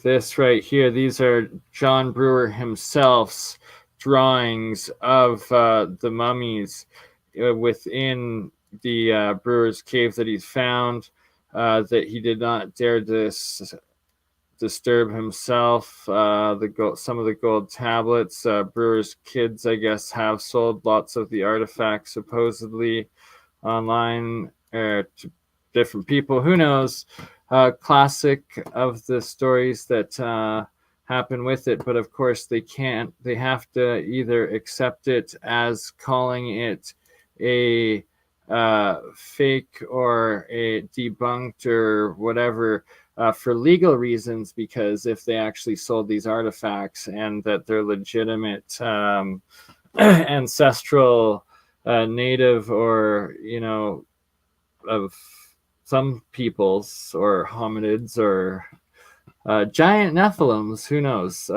this right here, these are John Brewer himself's drawings of the mummies within the Brewer's cave that he's found, that he did not dare disturb himself. Some of the gold tablets, Brewer's kids, I guess, have sold lots of the artifacts supposedly online to different people. Who knows? Classic of the stories that happen with it, but of course they have to either accept it as calling it a fake or a debunked or whatever for legal reasons, because if they actually sold these artifacts and that they're legitimate ancestral native or of some peoples or hominids or giant nephilims, who knows?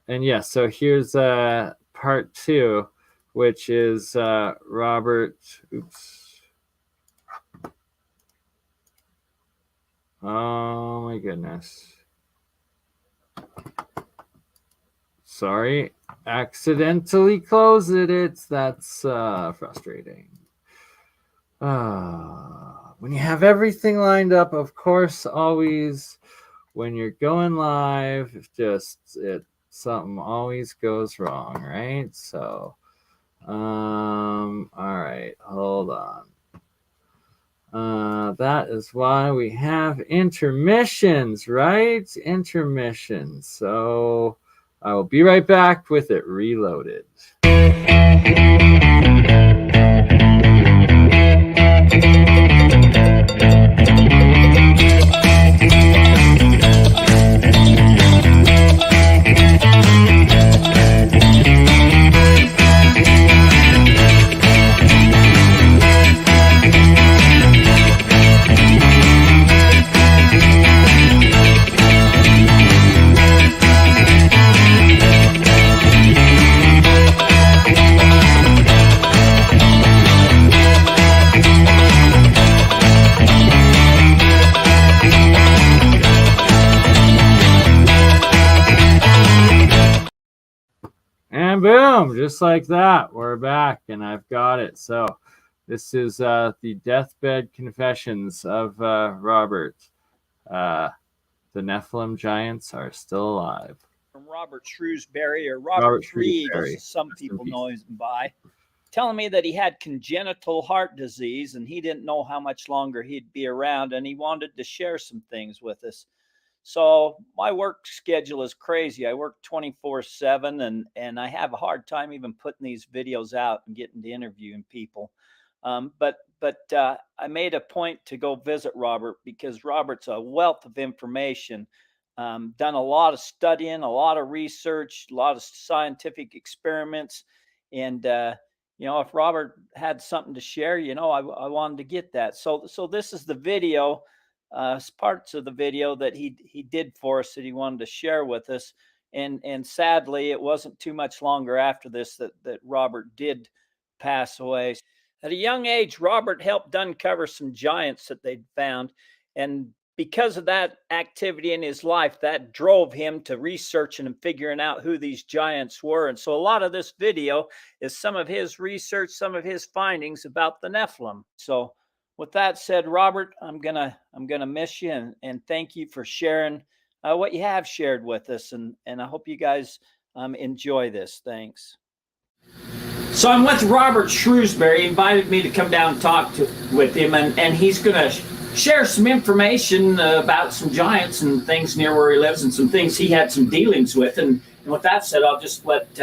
And yeah, so here's part 2, which is Robert. Oops. Oh my goodness. Sorry, accidentally closed it. That's frustrating. When you have everything lined up, of course, always when you're going live, something always goes wrong, right? So, all right, hold on. That is why we have intermissions, right? Intermissions. So I will be right back with it reloaded. And boom, just like that, we're back, and I've got it. So this is the deathbed confessions of Robert. The Nephilim giants are still alive. From Robert Shrewsbury, or Robert Reed, as some people know him by, telling me that he had congenital heart disease and he didn't know how much longer he'd be around, and he wanted to share some things with us. So my work schedule is crazy. I work 24/7, and I have a hard time even putting these videos out and getting to interviewing people. But I made a point to go visit Robert because Robert's a wealth of information, done a lot of studying, a lot of research, a lot of scientific experiments. And, if Robert had something to share, I wanted to get that. So this is the video. Parts of the video that he did for us that he wanted to share with us, And sadly, it wasn't too much longer after this that Robert did pass away. At a young age, Robert helped uncover some giants that they'd found. And because of that activity in his life, that drove him to researching and figuring out who these giants were. And so a lot of this video is some of his research, some of his findings about the Nephilim. So with that said, Robert, I'm gonna miss you and thank you for sharing what you have shared with us. And I hope you guys enjoy this. Thanks. So I'm with Robert Shrewsbury. He invited me to come down and talk with him, and he's going to share some information about some giants and things near where he lives and some things he had some dealings with. And with that said, I'll just let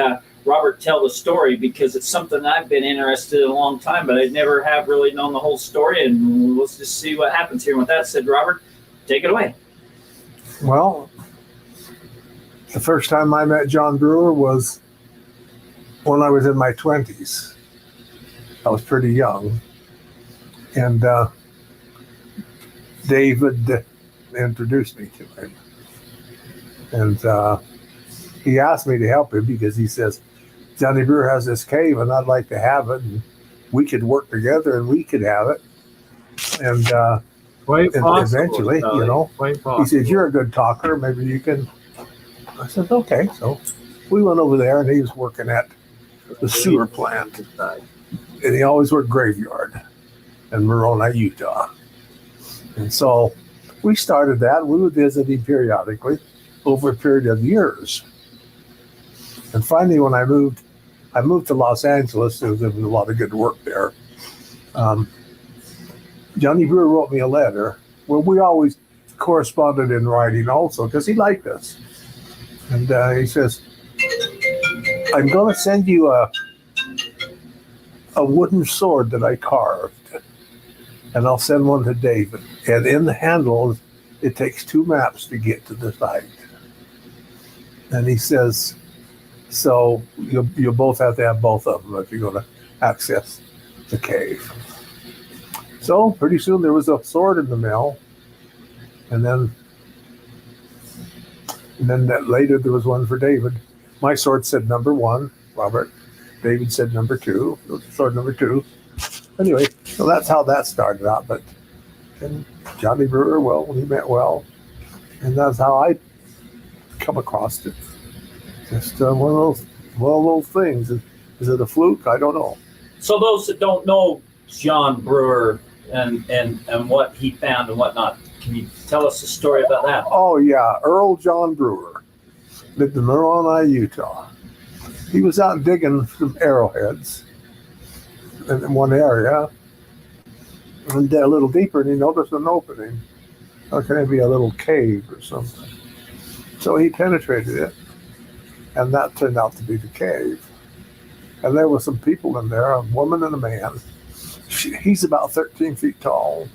Robert tell the story, because it's something I've been interested in a long time, but I never have really known the whole story, and let's just see what happens here. And with that said, Robert, take it away. Well, the first time I met John Brewer was when I was in my 20s. I was pretty young. And David introduced me to him. And he asked me to help him because he says, Johnny Brewer has this cave and I'd like to have it. And we could work together and we could have it. And eventually, you know, he says, you're a good talker. Maybe you can. I said, okay. So we went over there and he was working at the sewer plant. And he always worked graveyard in Moroni, Utah. And so we started that. We would visit him periodically over a period of years. And finally, when I moved to Los Angeles. There was a lot of good work there. Johnny Brewer wrote me a letter. Well, we always corresponded in writing also because he liked us. And he says, I'm going to send you a wooden sword that I carved. And I'll send one to David. And in the handle, it takes 2 maps to get to the site. And he says, so you'll both have to have both of them if you're going to access the cave. So pretty soon there was a sword in the mail. And then later there was one for David. My sword said number 1, Robert. David said number 2, sword number 2. Anyway, so that's how that started out. But and Johnny Brewer, well, he meant well. And that's how I come across it. Just one of those things. Is it a fluke? I don't know. So those that don't know John Brewer and what he found and whatnot, can you tell us a story about that? Oh, yeah. Earl John Brewer lived in Moroni, Utah. He was out digging some arrowheads in one area, and a little deeper, and he noticed an opening. Or can it be a little cave or something? So he penetrated it, and that turned out to be the cave. And there were some people in there, a woman and a man. He's about 13 feet tall.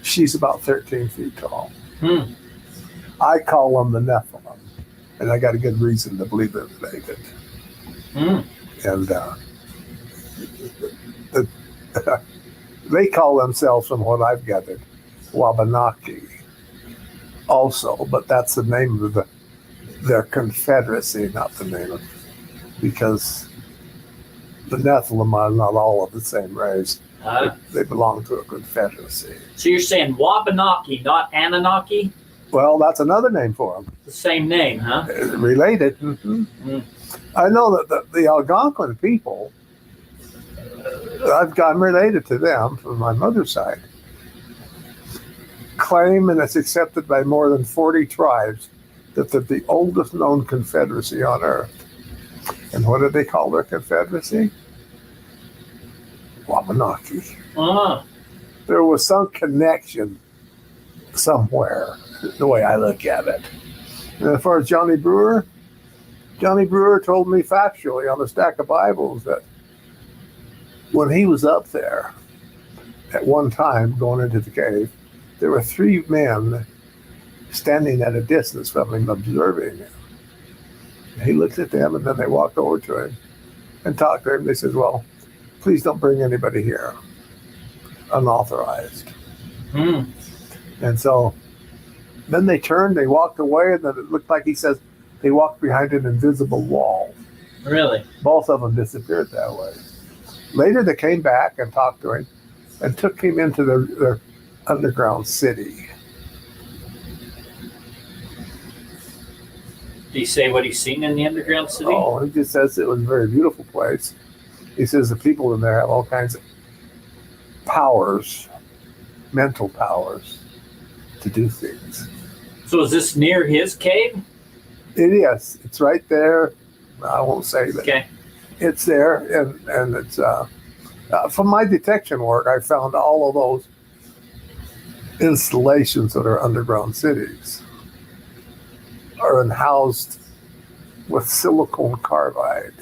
She's about 13 feet tall. I call them the Nephilim, and I got a good reason to believe they're related. And they call themselves, from what I've gathered, Wabanaki also, but that's the name of their confederacy, not the name of, because the Nephilim are not all of the same race. They belong to a confederacy. So you're saying Wabanaki, not Anunnaki? Well, that's another name for them. The same name, huh? Related. I know that the Algonquin people, I'm related to them from my mother's side, claim, and it's accepted by more than 40 tribes, that they're the oldest known confederacy on Earth. And what do they call their confederacy? Wabanaki. There was some connection somewhere, the way I look at it. And as far as Johnny Brewer told me factually on a stack of Bibles that when he was up there at one time going into the cave, there were 3 men standing at a distance from him observing him. He looked at them, and then they walked over to him and talked to him. They said, well, please don't bring anybody here unauthorized. And so then they turned, they walked away, and then it looked like he says, they walked behind an invisible wall. Really? Both of them disappeared that way. Later, they came back and talked to him and took him into their underground city. Do you say what he's seen in the underground city? Oh, he just says it was a very beautiful place. He says the people in there have all kinds of powers, mental powers, to do things. So is this near his cave? It is. It's right there. I won't say that. Okay. It's there, and it's from my detection work, I found all of those installations that are underground cities are housed with silicon carbide.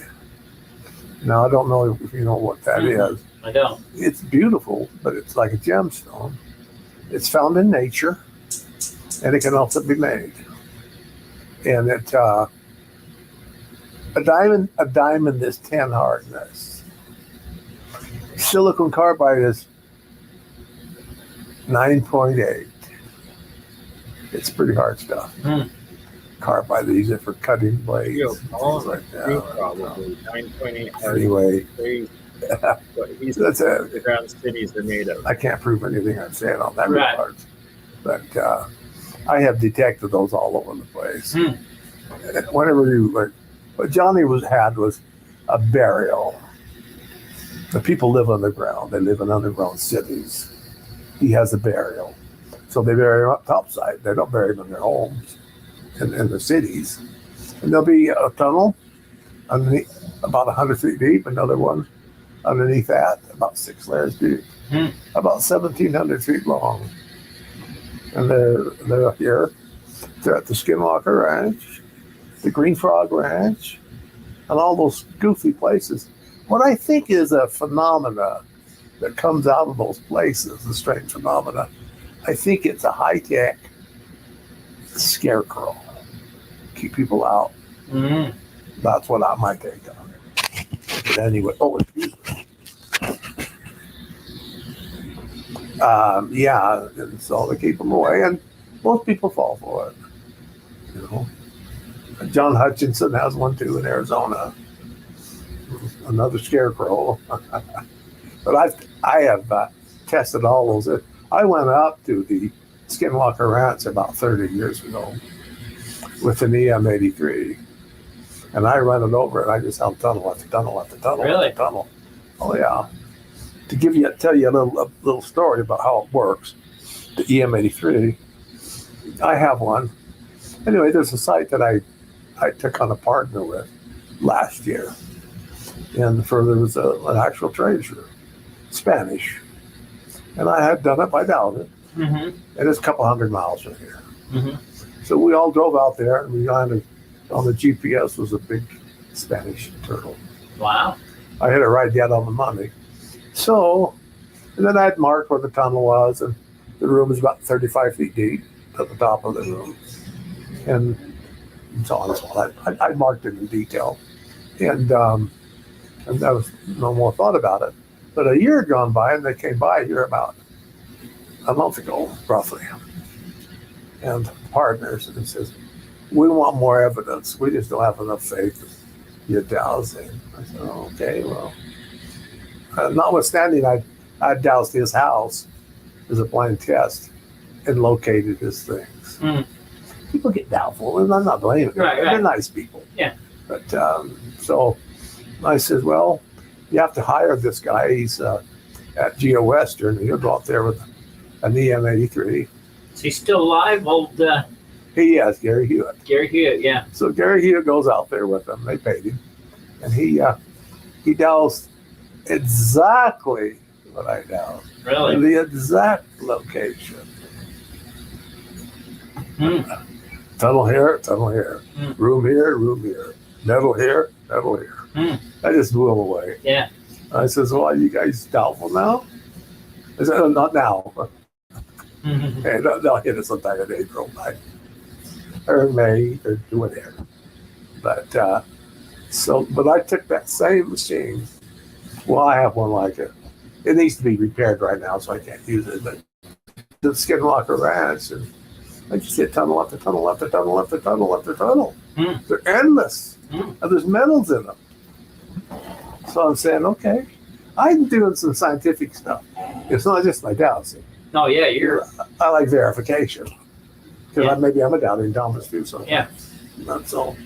Now, I don't know if you know what that is. I don't. It's beautiful, but it's like a gemstone. It's found in nature, and it can also be made. And it a diamond is 10 hardness. Silicon carbide is 9.8. It's pretty hard stuff. Carbide, they use it for cutting blades. Things like that. Probably 9.8. Anyway, What he's that's it. underground cities are made of. I can't prove anything I'm saying on that Right. regard. But I have detected those all over the place. Whenever you like, what Johnny had was a burial. The people live underground. They live in underground cities. He has a burial. So they bury him up topside. They don't bury him in their homes in the cities. And there'll be a tunnel underneath, about 100 feet deep, another one underneath that, about 6 layers deep, about 1,700 feet long. And they're here. They're at the Skinwalker Ranch, the Green Frog Ranch, and all those goofy places. What I think is a phenomena that comes out of those places, a strange phenomena, I think it's a high-tech scarecrow. Keep people out. That's what I might take on it. But anyway, excuse me. Yeah, and so they keep them away, and most people fall for it. You know, John Hutchinson has one too in Arizona. Another scarecrow. But I have tested all those. I went up to the Skinwalker Ranch about 30 years ago with an EM83, and I ran it over, and I just held tunnel after tunnel after tunnel Really? after tunnel. Oh yeah. To tell you a little story about how it works, the EM83, I have one. Anyway, there's a site that I took on a partner with last year, and there was an actual treasure, Spanish, and I had done it by Dalvin, and it's a couple 100 miles from here. So we all drove out there, and we landed on the GPS was a big Spanish turtle. Wow. I hit it right dead on the money. So, and then I'd marked where the tunnel was, and the room is about 35 feet deep at the top of the room, and so on and so on. I marked it in detail, and there was no more thought about it. But a year had gone by, and they came by here about a month ago, roughly, and partners, and he says, "We want more evidence. We just don't have enough faith in your dowsing." I said, "Oh, okay, well." Notwithstanding, I doused his house as a blind test and located his things. People get doubtful, and I'm not blaming them. Right. They're nice people. Yeah. But so I said, well, you have to hire this guy. He's at Geo Western. He'll go out there with an EM83. Is he still alive? Old He is Gary Hewitt. Gary Hewitt, yeah. So Gary Hewitt goes out there with them. They paid him, and he doused exactly what I doused. Really? The exact location. Tunnel here, room here, metal here. I just blew him away. Yeah. I says, well, are you guys doubtful now? I said, oh, not now. Hey, they'll hit us sometime in April, or May, or whatever. But but I took that same machine. Well, I have one like it. It needs to be repaired right now, so I can't use it. But the Skinwalker Ranch, and I just see tunnel after tunnel after tunnel after tunnel after tunnel. Hmm. They're endless. Hmm. And there's metals in them. So I'm saying, okay, I'm doing some scientific stuff. It's not just my doubts. No, yeah, you're. I like verification. Because Yeah. maybe I'm a doubting Thomas too. So Yeah. that's all.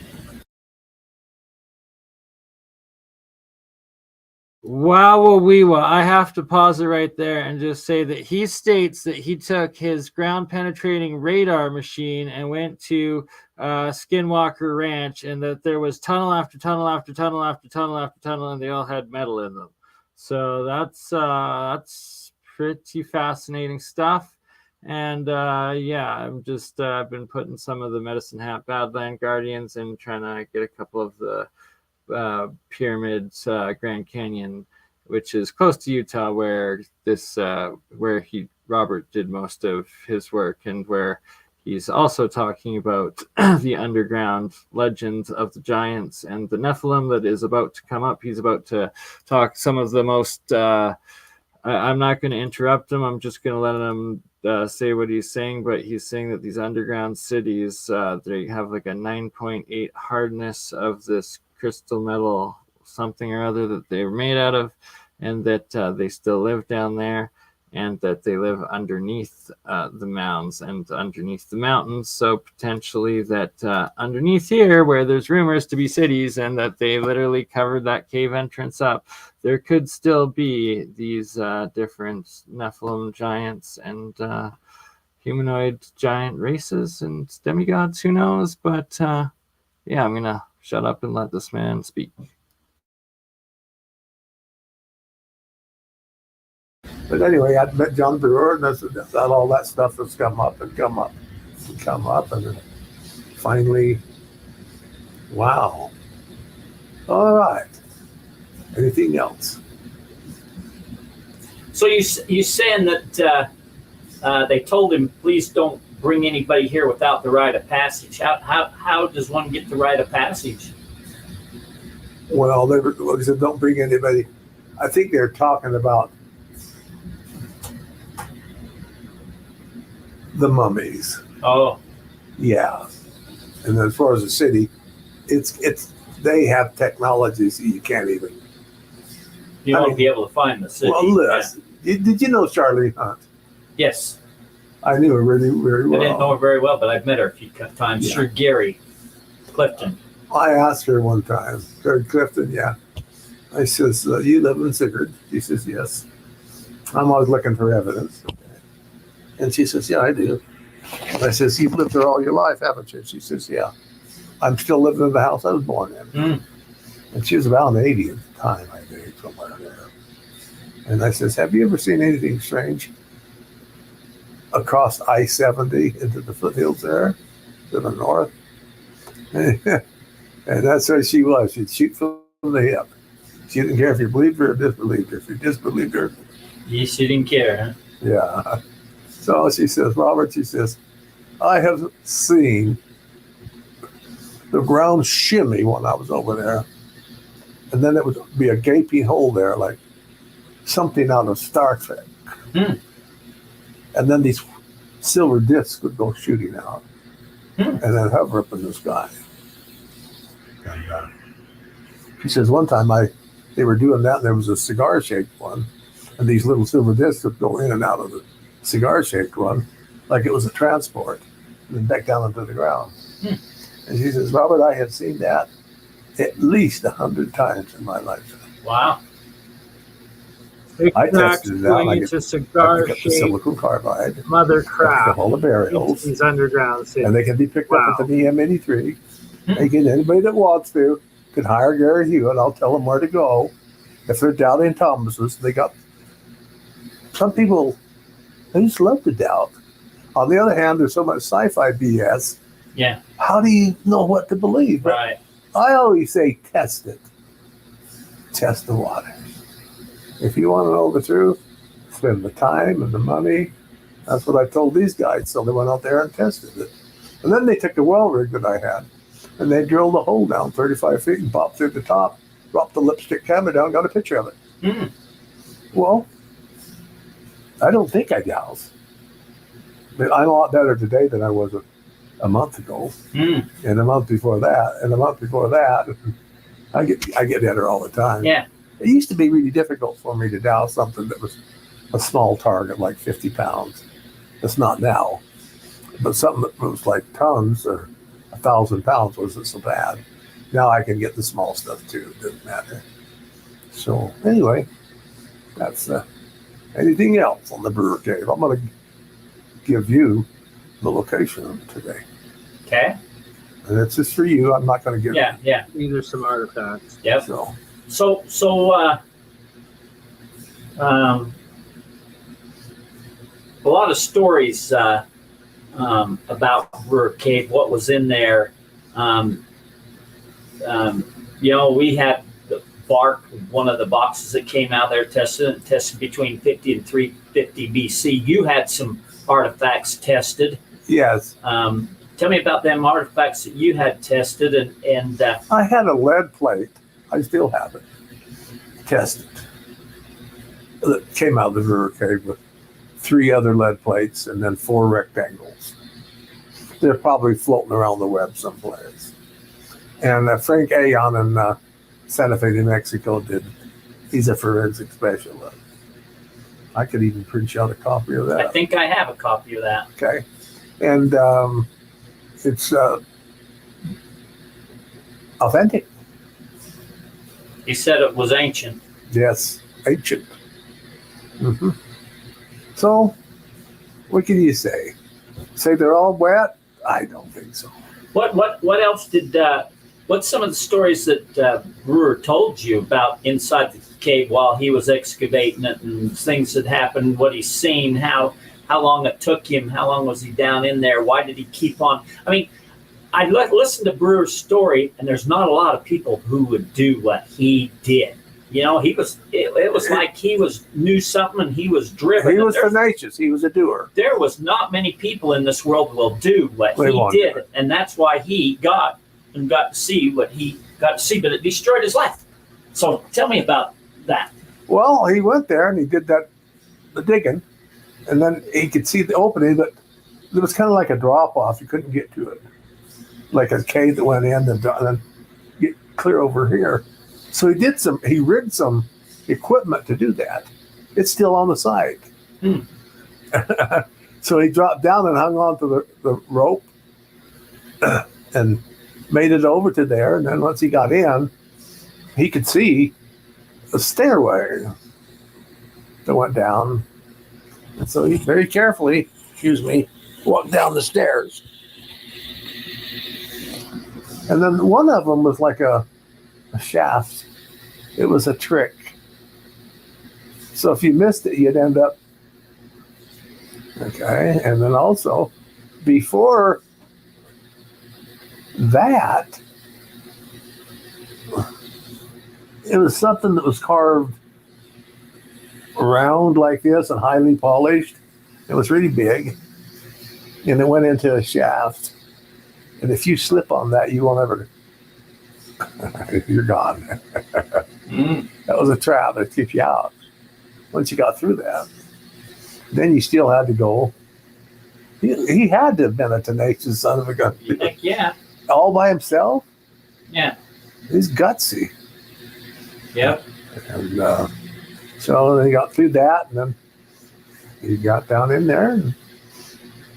Wow, I have to pause it right there and just say that he states that he took his ground penetrating radar machine and went to Skinwalker Ranch, and that there was tunnel after tunnel after tunnel after tunnel after tunnel, and they all had metal in them. So that's pretty fascinating stuff. And yeah, I'm just I've been putting some of the Medicine Hat Badland Guardians and trying to get a couple of the pyramids, Grand Canyon, which is close to Utah, where Robert did most of his work, and where he's also talking about the underground legends of the giants and the Nephilim that is about to come up. He's about to talk some of the most. I'm not going to interrupt him. I'm just going to let him say what he's saying, but he's saying that these underground cities, they have like a 9.8 hardness of this crystal metal something or other that they were made out of, and that they still live down there, and that they live underneath the mounds and underneath the mountains. So potentially that underneath here, where there's rumors to be cities, and that they literally covered that cave entrance up, there could still be these different Nephilim giants and humanoid giant races and demigods, who knows? But yeah, I'm going to shut up and let this man speak. But anyway, I met John Brewer, and that's all that stuff has come up and come up and come up. And then finally, wow. All right. Anything else? So you saying that they told him, please don't bring anybody here without the rite of passage. How does one get the rite of passage? Well, they said, don't bring anybody. I think they're talking about the mummies. Oh, Yeah. And as far as the city, it's they have technologies that you can't even. you won't be able to find the city. Well, listen, did you know Charlene Hunt? Yes, I knew her really very well. I didn't know her very well, but I've met her a few times Yeah. through Gary Clifton. I asked her one time, Gary Clifton, yeah. I says, you live in Sigurd? She says, yes. I'm always looking for evidence. And she says, yeah, I do. And I says, you've lived there all your life, haven't you? She says, yeah. I'm still living in the house I was born in. Mm. And she was about 80 at the time, I think, somewhere there. And I says, have you ever seen anything strange across I-70 into the foothills there to the north? And that's where she was. She'd shoot from the hip. She didn't care if you believed her or disbelieved her. If you disbelieved her, She didn't care, huh? yeah. So she says, Robert, she says, I have seen the ground shimmy when I was over there. And then it would be a gaping hole there, like something out of Star Trek. Hmm. And then these silver discs would go shooting out and then hover up in the sky. And she says, one time they were doing that, and there was a cigar-shaped one, and these little silver discs would go in and out of the cigar-shaped one like it was a transport, and then back down into the ground. And she says, Robert, I have seen that at least 100 times in my lifetime. Wow. I tested it out. I Into get the cigar-shaped silicon carbide, mother I pick crap up all the into burials, these underground cities. and they can be picked up at the EM83. Again, anybody that wants to can hire Gary Hewitt. I'll tell them where to go. If they're doubting Thomas's, they got some people. They just love to doubt. On the other hand, there's so much sci-fi BS. Yeah. How do you know what to believe? But Right. I always say, test it. Test the water. If you want to know the truth, spend the time and the money. That's what I told these guys. So they went out there and tested it. And then they took the well rig that I had, and they drilled a hole down 35 feet and popped through the top, dropped the lipstick camera down, got a picture of it. Well, I don't think I doubt. I'm a lot better today than I was a month ago, and a month before that, and a month before that. I get better all the time. Yeah. It used to be really difficult for me to dow something that was a small target, like 50 pounds. It's not now. But something that was like tons or 1,000 pounds wasn't so bad. Now I can get the small stuff too. It doesn't matter. So anyway, that's anything else on the Brewer Cave. I'm going to give you the location today. Okay. And it's just for you. I'm not going to give Yeah. Yeah. These are some artifacts. Yep. So a lot of stories about Brewer Cave, what was in there. We had the bark, one of the boxes that came out there tested between 50 and 350 BC. You had some artifacts tested. yes, Tell me about them artifacts that you had tested, and I had a lead plate. I still have it tested. That came out of the Brewer Cave with 3 other lead plates and then 4 rectangles. They're probably floating around the web someplace. And Frank Aon in Santa Fe, New Mexico he's a forensic specialist. I could even print you out a copy of that. I think I have a copy of that. Okay. And it's authentic. He said it was ancient. Yes, ancient. So, what can you say? Say they're all wet? I don't think so. What else did what's some of the stories that Brewer told you about inside the cave while he was excavating it, and things that happened, what he's seen, how long it took him, how long was he down in there, why did he keep on? I mean, I listened to Brewer's story, and there's not a lot of people who would do what he did. You know, it was like he knew something, and he was driven. He was tenacious. He was a doer. There was not many people in this world who will do what he did, and that's why he got to see what he got to see, but it destroyed his life. So tell me about that. Well, he went there and he did the digging, and then he could see the opening, but it was kind of like a drop off. You couldn't get to it, like a cave that went in and then get clear over here. So he rigged some equipment to do that. It's still on the site. So he dropped down and hung on to the rope and made it over to there. And then once he got in, he could see a stairway that went down. And so he very carefully, walked down the stairs. And then one of them was like a shaft. It was a trick. So if you missed it, you'd end up. Okay. And then also, before that, it was something that was carved round like this and highly polished. It was really big. And it went into a shaft. And if you slip on that, you won't ever. You're gone. That was a trap that kept you out. Once you got through that, then you still had to go. He had to have been a tenacious son of a gun. Heck yeah. All by himself? Yeah. He's gutsy. Yep. And so they got through that, and then he got down in there. And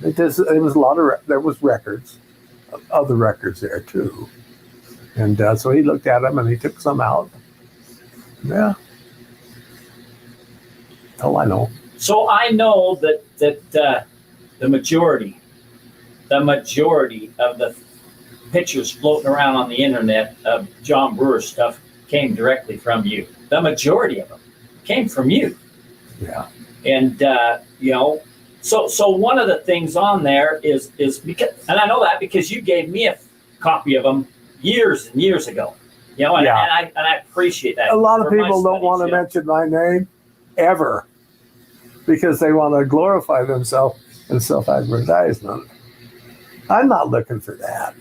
there was a lot of there was records, other records there too. And so he looked at them and he took some out. Yeah. That's all I know. So I know that the majority of the pictures floating around on the internet of John Brewer's stuff came directly from you. The majority of them came from you. Yeah. And so one of the things on there is because, and I know that because you gave me a copy of them years and years ago. And I appreciate that. A lot of people don't want to mention my name ever because they want to glorify themselves in self-aggrandizement. I'm not looking for that.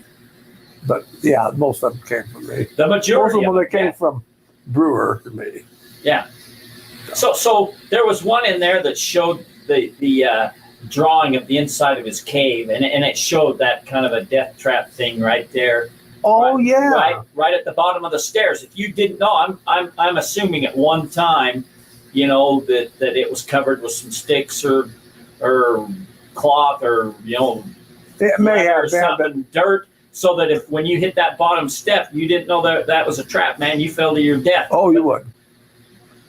But yeah, most of them came from me. The majority most of them came from Brewer to me. Yeah. So there was one in there that showed the drawing of the inside of his cave, and it showed that kind of a death trap thing right there. Oh, yeah. Right at the bottom of the stairs. If you didn't know, I'm assuming at one time, you know, that it was covered with some sticks or cloth or, you know, It may have been, something, dirt, so that if when you hit that bottom step, you didn't know that was a trap, man, you fell to your death. Oh, you would.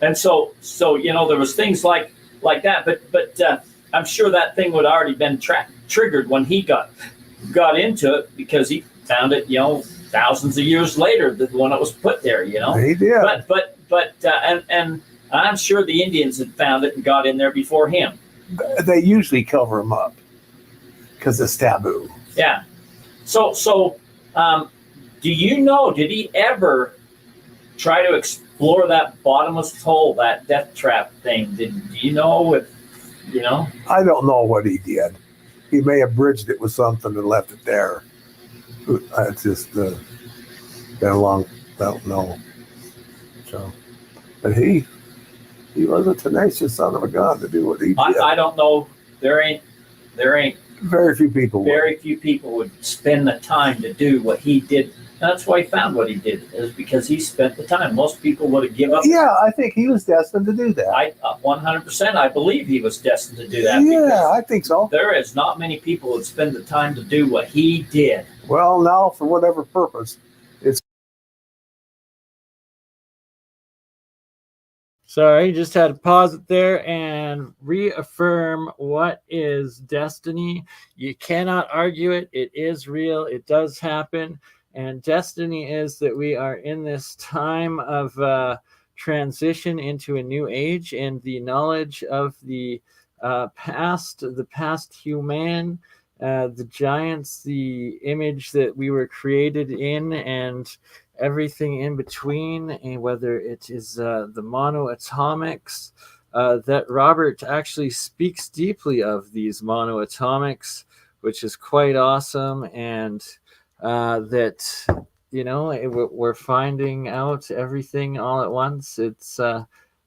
And so you know, there was things like that, but I'm sure that thing would already been triggered when he got into it, because he found it, you know, thousands of years later, when it was put there, you know. He did. But and I'm sure the Indians had found it and got in there before him. They usually cover them up because it's taboo. Yeah. So do you know, did he ever try to explore that bottomless hole, that death trap thing? Do you know if, you know? I don't know what he did. He may have bridged it with something and left it there. It's just been a long, I don't know. So, but he was a tenacious son of a gun to do what he did. I don't know. There ain't very few people would spend the time to do what he did. And that's why he found what he did, is because he spent the time. Most people would have given up. Yeah, I think he was destined to do that. 100%. I believe he was destined to do that. Yeah, I think so. There is not many people who would spend the time to do what he did. Well, now for whatever purpose, it's. Sorry, just had to pause it there and reaffirm what is destiny. You cannot argue it. It is real. It does happen. And destiny is that we are in this time of transition into a new age, and the knowledge of the past human, the giants, the image that we were created in, and everything in between, and whether it is the monoatomics, that Robert actually speaks deeply of these monoatomics, which is quite awesome, and that, you know, we're finding out everything all at once. It's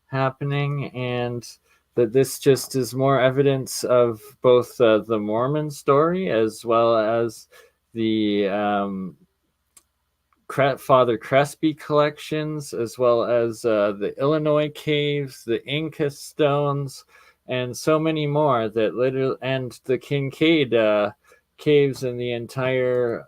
happening, and that this just is more evidence of both the Mormon story as well as the Father Crespi collections, as well as the Illinois caves, the Inca stones, and so many more, that literally, and the Kincaid caves and the entire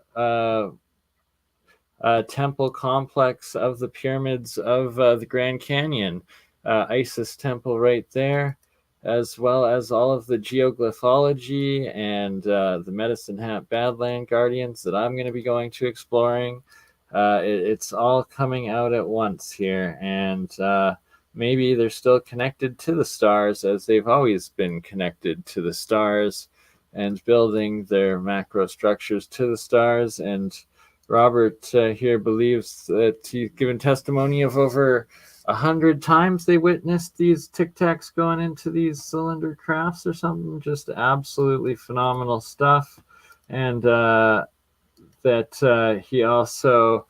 temple complex of the pyramids of the Grand Canyon, Isis temple right there, as well as all of the geoglyphology and the Medicine Hat Badland Guardians that I'm going to be going to exploring. It's all coming out at once here, and maybe they're still connected to the stars, as they've always been connected to the stars, and building their macro structures to the stars. And Robert here believes that he's given testimony of over 100 times they witnessed these Tic Tacs going into these cylinder crafts or something. Just absolutely phenomenal stuff. And that he also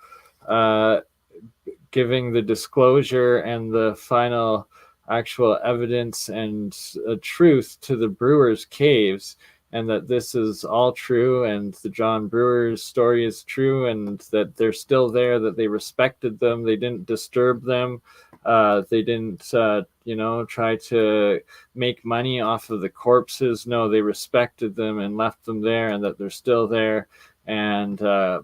giving the disclosure and the final actual evidence and truth to the Brewer's caves, and that this is all true, and the John Brewer's story is true, and that they're still there, that they respected them, they didn't disturb them, they didn't try to make money off of the corpses. No, they respected them and left them there, and that they're still there. And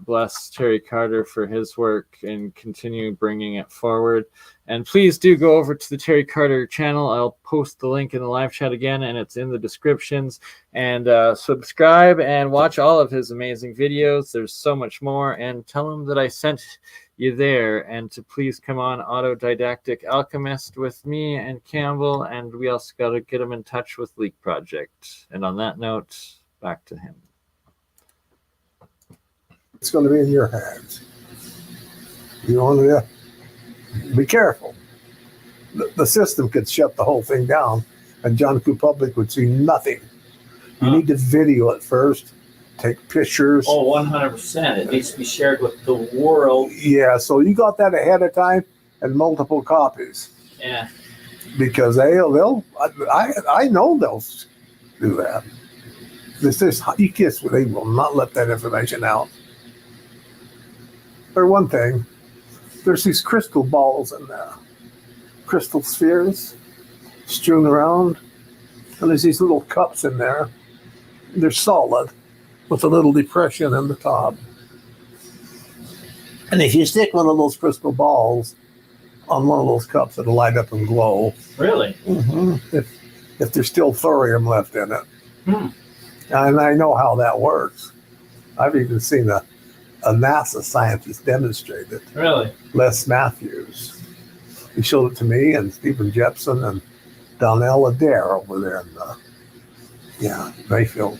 bless Terry Carter for his work and continue bringing it forward. And please do go over to the Terry Carter channel. I'll post the link in the live chat again, and it's in the descriptions. And subscribe and watch all of his amazing videos. There's so much more. And tell him that I sent you there, and to please come on Autodidactic Alchemist with me and Campbell. And we also got to get him in touch with Leak Project. And on that note, back to him. It's going to be in your hands. You want to be careful. The system could shut the whole thing down, and John Q. Public would see nothing. You need to video it first, take pictures. Oh, 100%. It needs to be shared with the world. Yeah, so you got that ahead of time and multiple copies. Yeah. Because I know they'll do that. You kids, they will not let that information out. For one thing, there's these crystal balls in there, crystal spheres strewn around, and there's these little cups in there. They're solid with a little depression in the top. And if you stick one of those crystal balls on one of those cups, it'll light up and glow. Really? Mm-hmm. If there's still thorium left in it. And I know how that works. I've even seen a NASA scientist demonstrate it. Really? Les Matthews. He showed it to me and Stephen Jepson and Donnell Adair over there in Mayfield.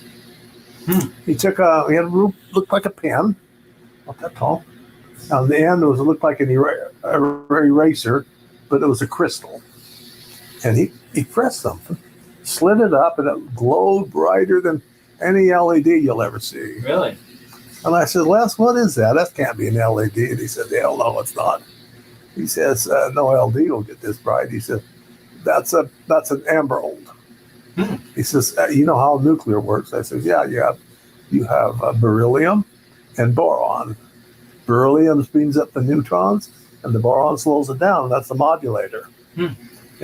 He took he had a root, looked like a pen, not that tall. On the end, it looked like an eraser, but it was a crystal. And he pressed something, slid it up, and it glowed brighter than any LED you'll ever see. Really? And I said, Les, what is that? That can't be an LED. And he said, hell no, it's not. He says, no LED will get this bright. He said, that's an emerald. He says, you know how nuclear works? I said, yeah, you have beryllium and boron. Beryllium speeds up the neutrons, and the boron slows it down. That's the modulator. And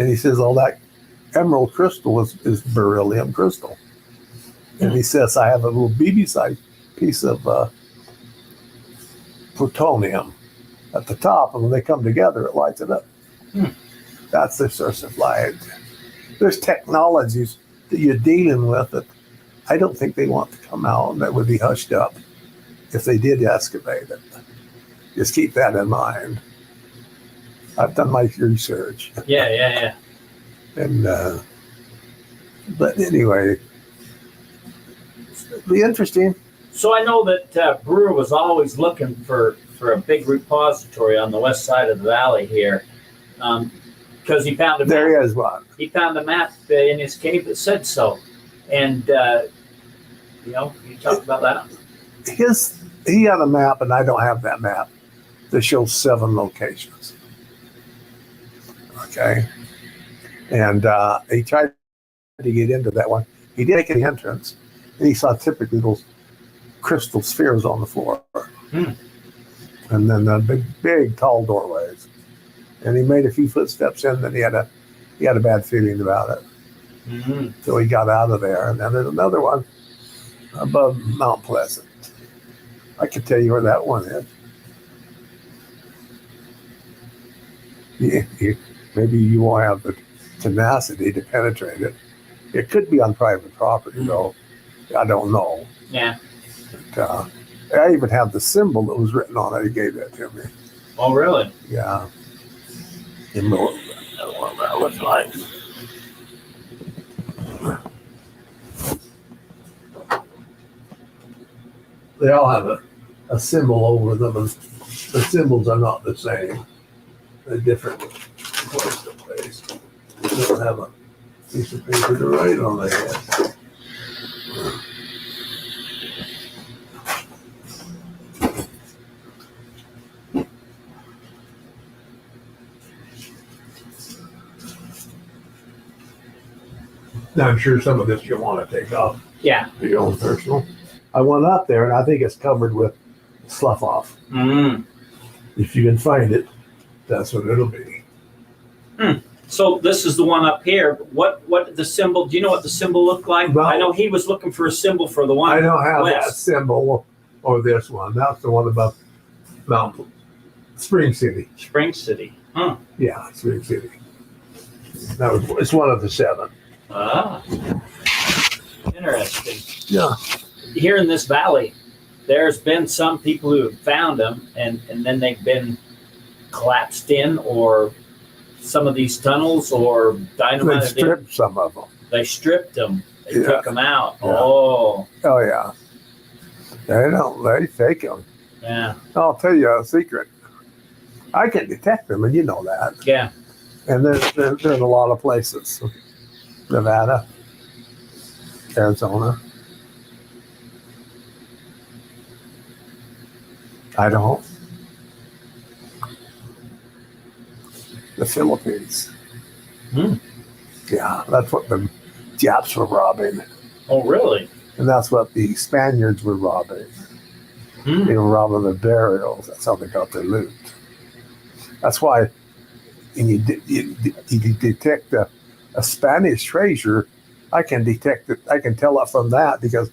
he says, that emerald crystal is beryllium crystal. And he says, I have a little BB-sized piece of plutonium at the top, and when they come together, it lights it up. That's the source of light. There's technologies that you're dealing with that I don't think they want to come out, and that would be hushed up if they did excavate it. Just keep that in mind. I've done my research. Yeah. And but anyway, it'll be interesting. So I know that Brewer was always looking for a big repository on the west side of the valley here, because he found a map. There is one. He found a map in his cave that said so, and you talked about that. He had a map, and I don't have that map, that shows 7 locations. Okay, and he tried to get into that one. He did make an entrance, and he saw typically those crystal spheres on the floor, and then the big tall doorways. And he made a few footsteps in, then he had a bad feeling about it. So he got out of there, and then there's another one above Mount Pleasant. I can tell you where that one is. Maybe you won't have the tenacity to penetrate it. It could be on private property, though. I don't know. Yeah. But, I even have the symbol that was written on it. He gave that to me. Oh, really? Yeah. You know what that looks like. They all have a symbol over them, and the symbols are not the same. They're different place to place. They don't have a piece of paper to write on their head. Now, I'm sure some of this you'll want to take off. Yeah. For your own personal. I went up there, and I think it's covered with slough off. If you can find it, that's what it'll be. So this is the one up here. What the symbol? Do you know what the symbol looked like? Well, I know he was looking for a symbol for the one. I don't have west. that symbol or this one. That's the one above Mount Spring City. Spring City. Huh. Yeah, Spring City. It's one of the 7. Ah. Interesting. Yeah. Here in this valley, there's been some people who have found them, and then they've been collapsed in, or some of these tunnels, or dynamite. They stripped some of them. They stripped them. They took them out. Yeah. Oh. Oh, yeah. They fake them. Yeah. I'll tell you a secret. I can detect them, and you know that. Yeah. And they're in a lot of places. Nevada, Arizona, Idaho, the Philippines. Hmm. Yeah, that's what the Japs were robbing. Oh, really? And that's what the Spaniards were robbing. Hmm. They were robbing the burials. That's how they got their loot. That's why when you detect a Spanish treasure, I can detect it. I can tell it from that because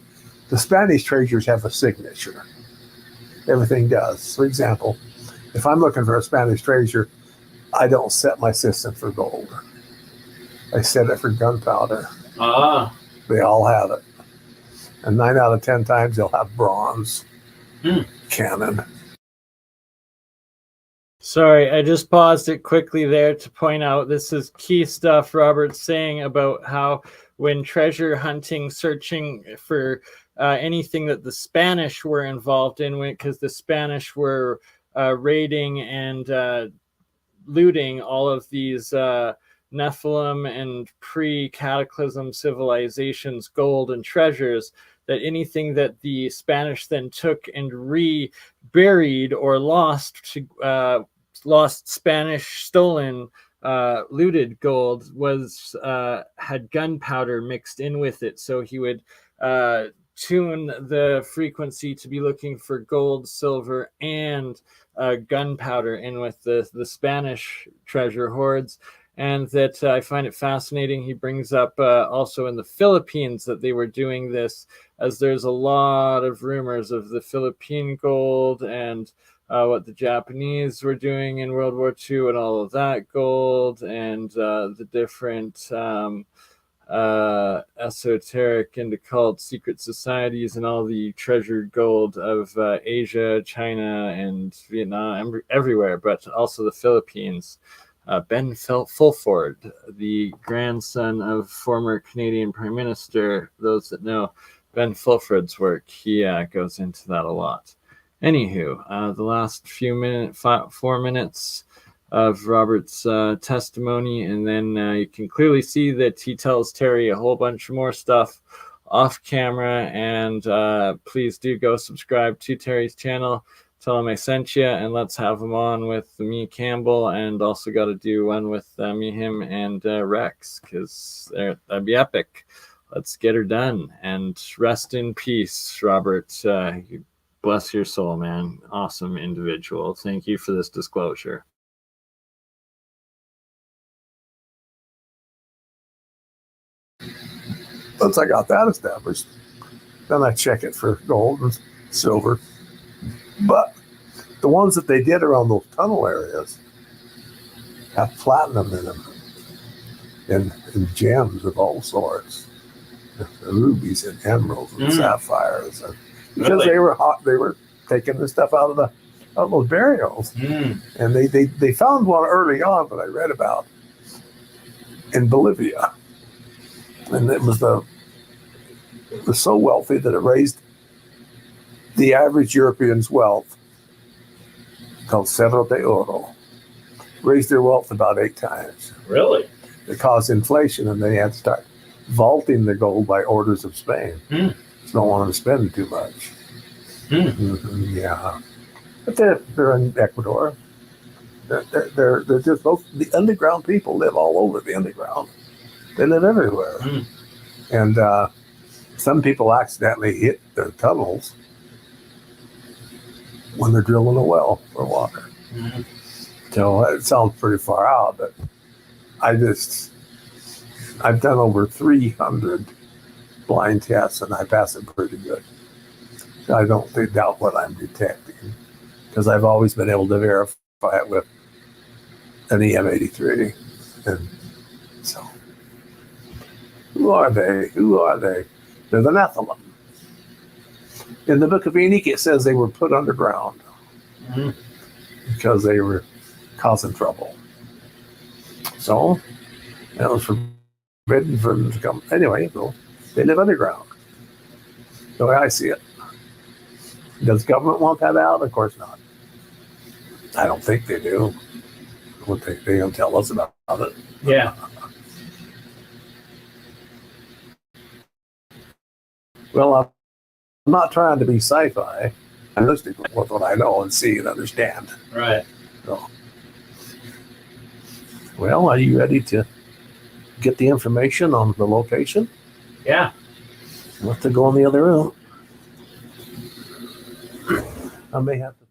the Spanish treasures have a signature. Everything does. For example, if I'm looking for a Spanish treasure, I don't set my system for gold. I set it for gunpowder. Ah. They all have it. And 9 out of 10 times they'll have bronze cannon. Sorry, I just paused it quickly there to point out this is key stuff Robert's saying about how when treasure hunting, searching for anything that the Spanish were involved in, because the Spanish were raiding and looting all of these Nephilim and pre-cataclysm civilizations, gold and treasures, that anything that the Spanish then took and reburied or lost Spanish stolen looted gold was had gunpowder mixed in with it. So he would tune the frequency to be looking for gold, silver, and gunpowder in with the Spanish treasure hoards. And that I find it fascinating. He brings up also in the Philippines that they were doing this, as there's a lot of rumors of the Philippine gold and what the Japanese were doing in World War II and all of that gold, and the different esoteric and occult secret societies and all the treasured gold of Asia, China, and Vietnam, everywhere, but also the Philippines. Ben Fulford, the grandson of former Canadian Prime Minister, those that know Ben Fulford's work, he goes into that a lot. Anywho, the last 4 minutes of Robert's testimony, and then you can clearly see that he tells Terry a whole bunch more stuff off camera, and please do go subscribe to Terry's channel. Tell him I sent you, and let's have him on with me, Campbell, and also got to do one with me, him, and Rex, because that'd be epic. Let's get her done, and rest in peace, Robert. Bless your soul, man. Awesome individual. Thank you for this disclosure. Once I got that established, then I check it for gold and silver. But the ones that they did around those tunnel areas have platinum in them and gems of all sorts, rubies and emeralds and sapphires, because they were hot. They were taking the stuff out of those burials, and they found one early on that I read about in Bolivia, and it was so wealthy that it raised the average European's wealth, called Cerro de Oro, raised their wealth about 8 times. Really? It caused inflation, and they had to start vaulting the gold by orders of Spain. So don't want to spend too much. Yeah, but they're in Ecuador. They're just both the underground people live all over the underground. They live everywhere, and some people accidentally hit the tunnels when they're drilling a well for water. So it sounds pretty far out, but I've done over 300 blind tests, and I pass it pretty good. I don't doubt what I'm detecting, because I've always been able to verify it with an EM83. And so, who are they? They're the Nephilim. In the Book of Enoch, it says they were put underground because they were causing trouble. So that was forbidden for them to come. Anyway, so they live underground. The way I see it. Does government want that out? Of course not. I don't think they do. They don't tell us about it. Yeah. Well, I'm not trying to be sci-fi. I'm listening with what I know and see and understand. Right. So, well, are you ready to get the information on the location? Yeah. We'll have to go in the other room. I may have to.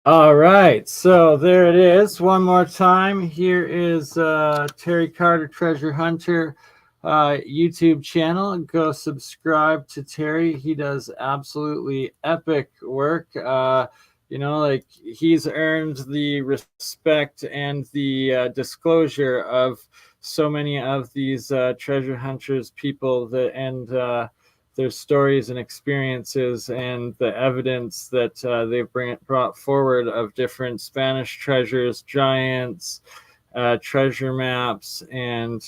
All right, so there it is. One more time. Here is Terry Carter Treasure Hunter YouTube channel. Go subscribe to Terry. He does absolutely epic work. You know, like he's earned the respect and the disclosure of so many of these treasure hunters, people that and their stories and experiences and the evidence that they've brought forward of different Spanish treasures, giants, treasure maps, and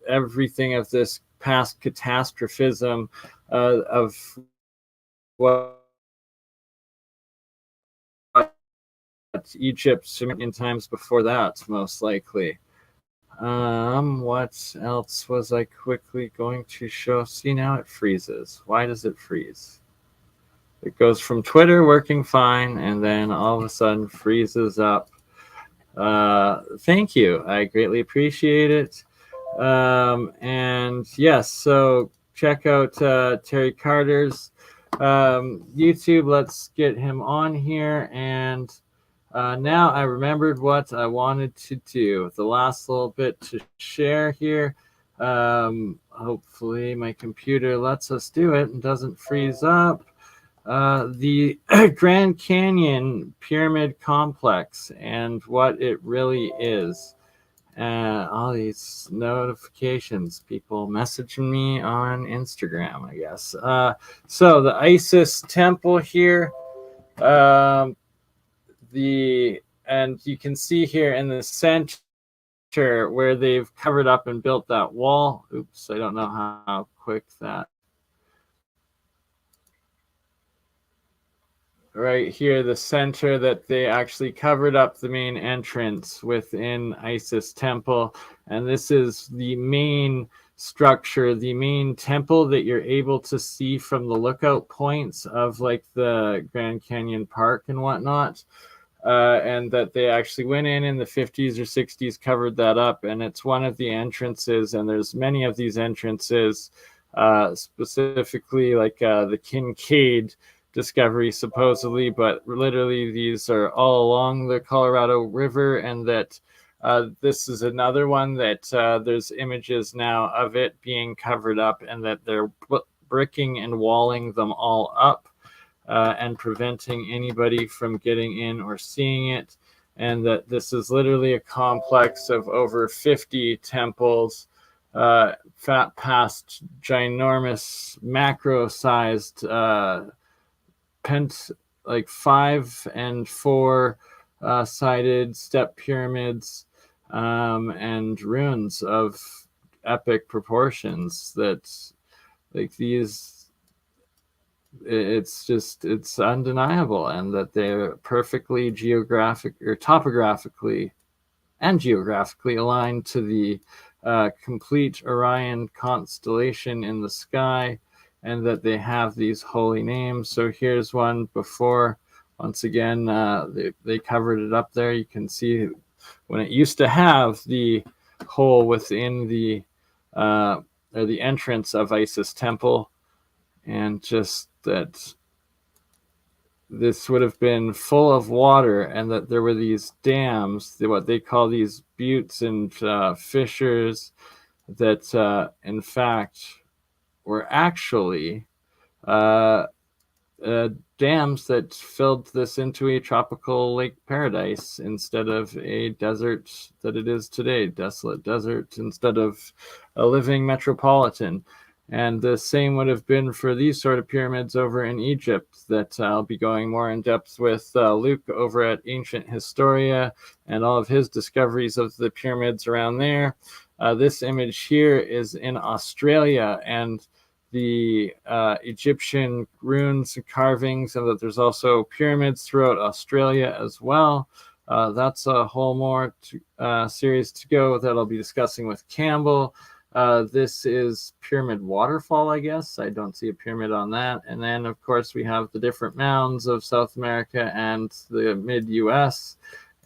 everything of this past catastrophism of what Egypt in times before that, most likely. What else was I quickly going to show? See, now it freezes. Why does it freeze? It goes from Twitter working fine and then all of a sudden freezes up. Thank you. I greatly appreciate it. And yes, so check out Terry Carter's YouTube. Let's get him on here. And now I remembered what I wanted to do. The last little bit to share here. Hopefully my computer lets us do it and doesn't freeze up. The Grand Canyon Pyramid Complex and what it really is. All these notifications, people messaging me on Instagram, I guess. So the Isis temple here. And you can see here in the center where they've covered up and built that wall. Oops, I don't know how quick that. Right here, the center that they actually covered up the main entrance within Isis temple. And this is the main structure, the main temple that you're able to see from the lookout points of like the Grand Canyon Park and whatnot. And that they actually went in the 50s or 60s, covered that up. And it's one of the entrances. And there's many of these entrances, specifically like the Kincaid discovery supposedly, but literally these are all along the Colorado River, and that this is another one that there's images now of it being covered up, and that they're bricking and walling them all up and preventing anybody from getting in or seeing it, and that this is literally a complex of over 50 temples, past ginormous macro-sized like 5 and 4 sided step pyramids and ruins of epic proportions that like these, it's undeniable, and that they're perfectly topographically and geographically aligned to the complete Orion constellation in the sky, and that they have these holy names. So here's one before. Once again, they covered it up there. You can see when it used to have the hole within the or the entrance of Isis temple, and just that this would have been full of water, and that there were these dams, what they call these buttes and fissures, that in fact were actually dams that filled this into a tropical lake paradise instead of a desert that it is today, desolate desert instead of a living metropolitan. And the same would have been for these sort of pyramids over in Egypt that I'll be going more in depth with Luke over at Ancient Historia and all of his discoveries of the pyramids around there. This image here is in Australia, and the Egyptian runes and carvings, and that there's also pyramids throughout Australia as well. That's a whole more series to go that I'll be discussing with Campbell. This is Pyramid Waterfall, I guess. I don't see a pyramid on that. And then, of course, we have the different mounds of South America and the mid-U.S.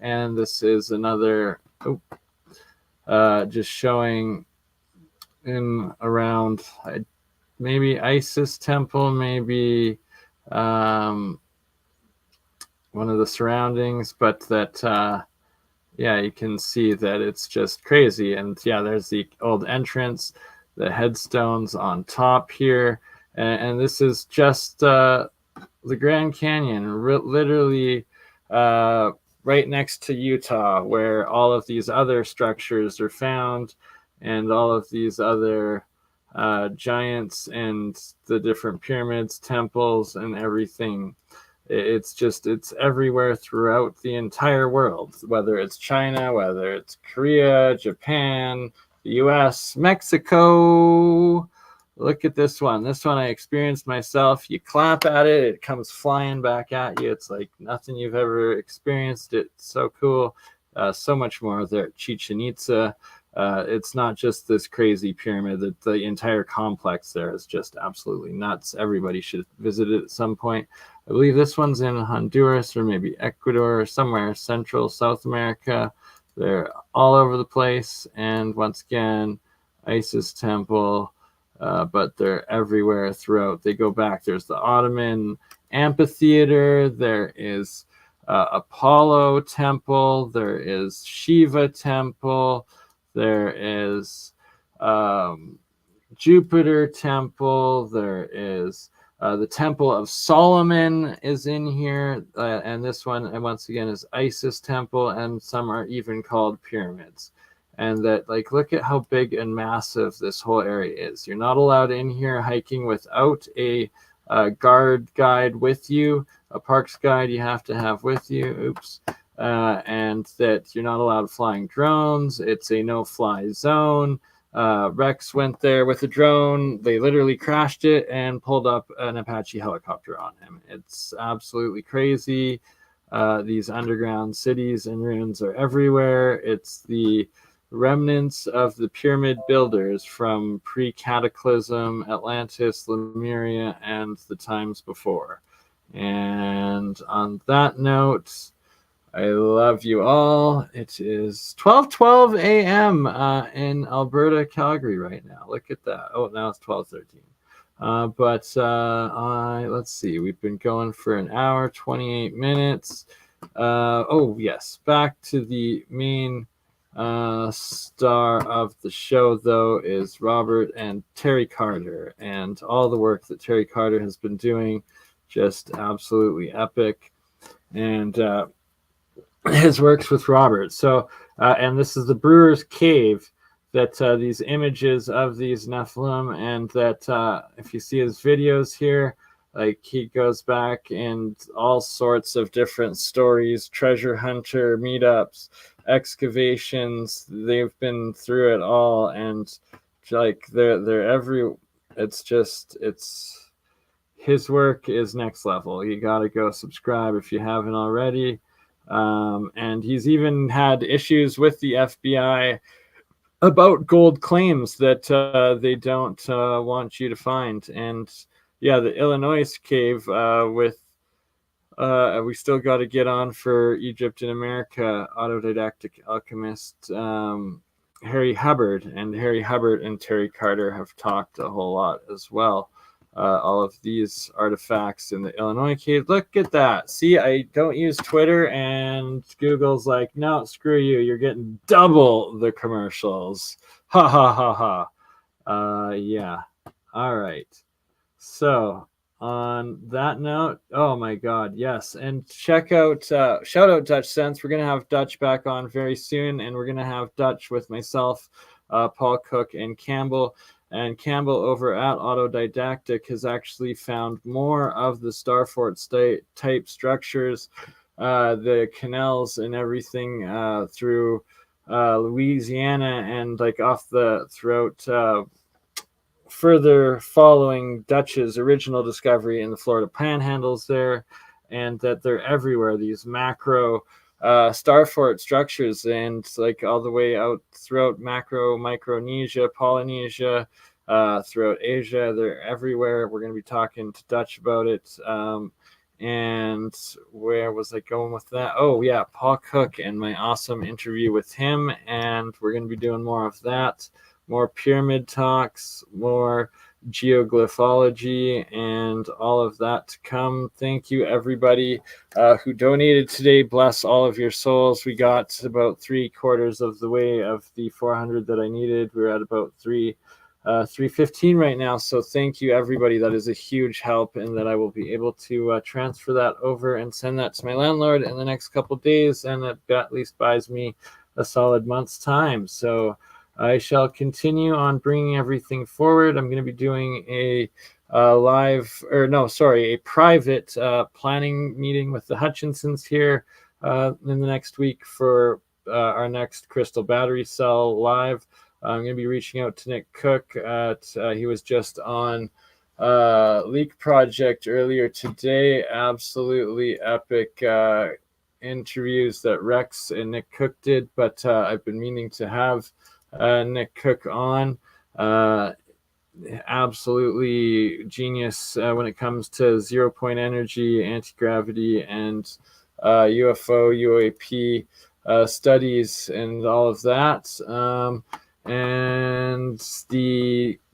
And this is another, just showing in around maybe Isis temple, maybe one of the surroundings, but that yeah, you can see that it's just crazy. And yeah, there's the old entrance, the headstones on top here, and this is just the Grand Canyon, literally right next to Utah, where all of these other structures are found, and all of these other giants and the different pyramids, temples, and everything. It's everywhere throughout the entire world, whether it's China, whether it's Korea, Japan, the US, Mexico. Look at this one. This one I experienced myself. You clap at it, it comes flying back at you. It's like nothing you've ever experienced. It's so cool. So much more there at Chichen Itza. It's not just this crazy pyramid. The entire complex there is just absolutely nuts. Everybody should visit it at some point. I believe this one's in Honduras or maybe Ecuador or somewhere Central South America. They're all over the place. And once again, Isis temple, but they're everywhere throughout. They go back. There's the Ottoman amphitheater. There is Apollo temple. There is Shiva temple. There is Jupiter temple. There is the Temple of Solomon is in here. And this one, and once again, is Isis temple. And some are even called pyramids. And that, like, look at how big and massive this whole area is. You're not allowed in here hiking without a guard guide with you. A parks guide you have to have with you. Oops. And that you're not allowed flying drones. It's a no-fly zone. Rex went there with a drone. They literally crashed it and pulled up an Apache helicopter on him. It's absolutely crazy. These underground cities and ruins are everywhere. It's the remnants of the pyramid builders from pre-cataclysm, Atlantis, Lemuria, and the times before. And on that note, I love you all. It is 12:12 a.m. In Alberta, Calgary right now. Look at that. Oh, now it's 12:13. Let's see. We've been going for an hour, 28 minutes. Oh, yes. Back to the main star of the show, though, is Robert and Terry Carter. And all the work that Terry Carter has been doing, just absolutely epic. And his works with Robert. So, and this is the Brewer's Cave, that these images of these Nephilim, and that if you see his videos here, like he goes back and all sorts of different stories, treasure hunter meetups, excavations. They've been through it all, and like they're every. It's his work is next level. You got to go subscribe if you haven't already. And he's even had issues with the FBI about gold claims that they don't want you to find. And yeah, the Illinois cave we still got to get on for Egypt and America, autodidactic alchemist Harry Hubbard. And Harry Hubbard and Terry Carter have talked a whole lot as well. All of these artifacts in the Illinois cave. Look at that. See, I don't use Twitter, and Google's like, no, screw you. You're getting double the commercials. Ha ha ha ha. Yeah. All right. So on that note, oh my God, yes. And check out, shout out Dutch Sense. We're going to have Dutch back on very soon, and we're going to have Dutch with myself, Paul Cook, and Campbell. And Campbell over at Autodidactic has actually found more of the Starfort type structures, the canals and everything through Louisiana and like throughout further following Dutch's original discovery in the Florida Panhandles there, and that they're everywhere. These macro starfort structures, and like all the way out throughout Micronesia, Polynesia, throughout Asia. They're everywhere. We're going to be talking to Dutch about it. And where was I going with that? Oh, yeah, Paul Cook and my awesome interview with him. And we're going to be doing more of that, more pyramid talks, more geoglyphology, and all of that to come. Thank you, everybody who donated today. Bless all of your souls. We got about 3/4 of the way of the 400 that I needed. We're at about 315 right now. So thank you, everybody. That is a huge help, and that I will be able to transfer that over and send that to my landlord in the next couple of days, and that at least buys me a solid month's time. So I shall continue on bringing everything forward. I'm going to be doing a private planning meeting with the Hutchinsons here in the next week for our next crystal battery cell live. I'm going to be reaching out to Nick Cook. He was just on Leak Project earlier today. Absolutely epic interviews that Rex and Nick Cook did, but I've been meaning to have Nick Cook on. Absolutely genius when it comes to 0-point energy, anti-gravity, and UFO, UAP studies, and all of that. And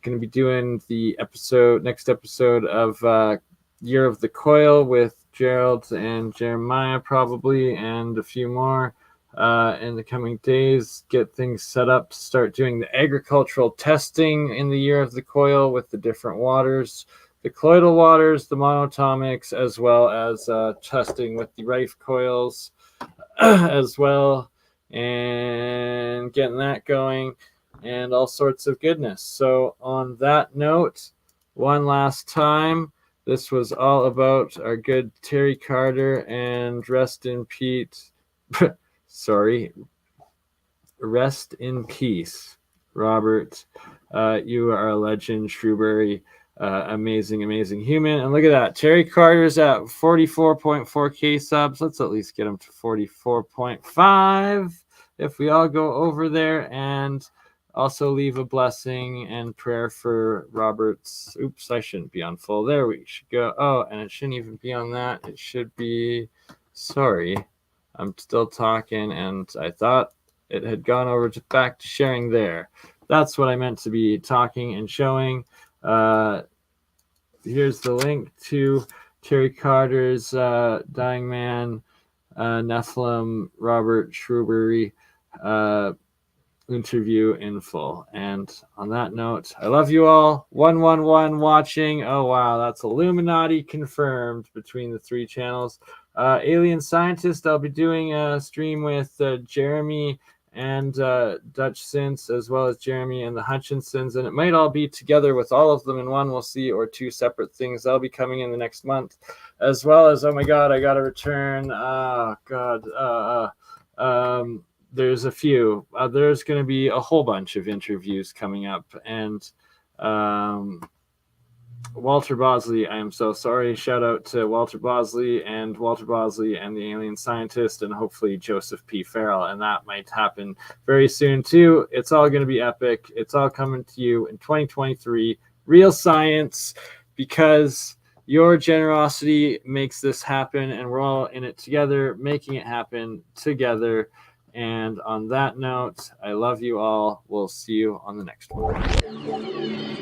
going to be doing the next episode of Year of the Coil with Gerald and Jeremiah probably, and a few more in the coming days. Get things set up, start doing the agricultural testing in the Year of the Coil with the different waters, the colloidal waters, the monatomics, as well as testing with the Rife coils as well, and getting that going, and all sorts of goodness. So on that note, one last time, this was all about our good Terry Carter, and rest in peace. Rest in peace, Robert. You are a legend, Shrewsbury. Amazing human. And look at that. Terry Carter's at 44.4k subs. Let's at least get him to 44.5 if we all go over there, and also leave a blessing and prayer for Robert's. Oops, I shouldn't be on full. There we should go. Oh, and it shouldn't even be on that. It should be. Sorry, I'm still talking, and I thought it had gone over to back to sharing there. That's what I meant to be talking and showing. Here's the link to Terry Carter's Dying Man, Nephilim, Robert Shrewsbury interview in full. And on that note, I love you all. 111 watching. Oh wow, that's Illuminati confirmed between the 3 channels. Alien Scientist, I'll be doing a stream with Jeremy and Dutch Synths, as well as Jeremy and the Hutchinsons, and it might all be together with all of them in one, we'll see, or 2 separate things. That'll be coming in the next month, as well as, oh my god, I gotta return. There's a few. There's going to be a whole bunch of interviews coming up, and Walter Bosley, I am so sorry. Shout out to Walter Bosley and the Alien Scientist, and hopefully Joseph P. Farrell, and that might happen very soon too. It's all going to be epic. It's all coming to you in 2023. Real science, because your generosity makes this happen, and we're all in it together, making it happen together. And on that note, I love you all. We'll see you on the next one.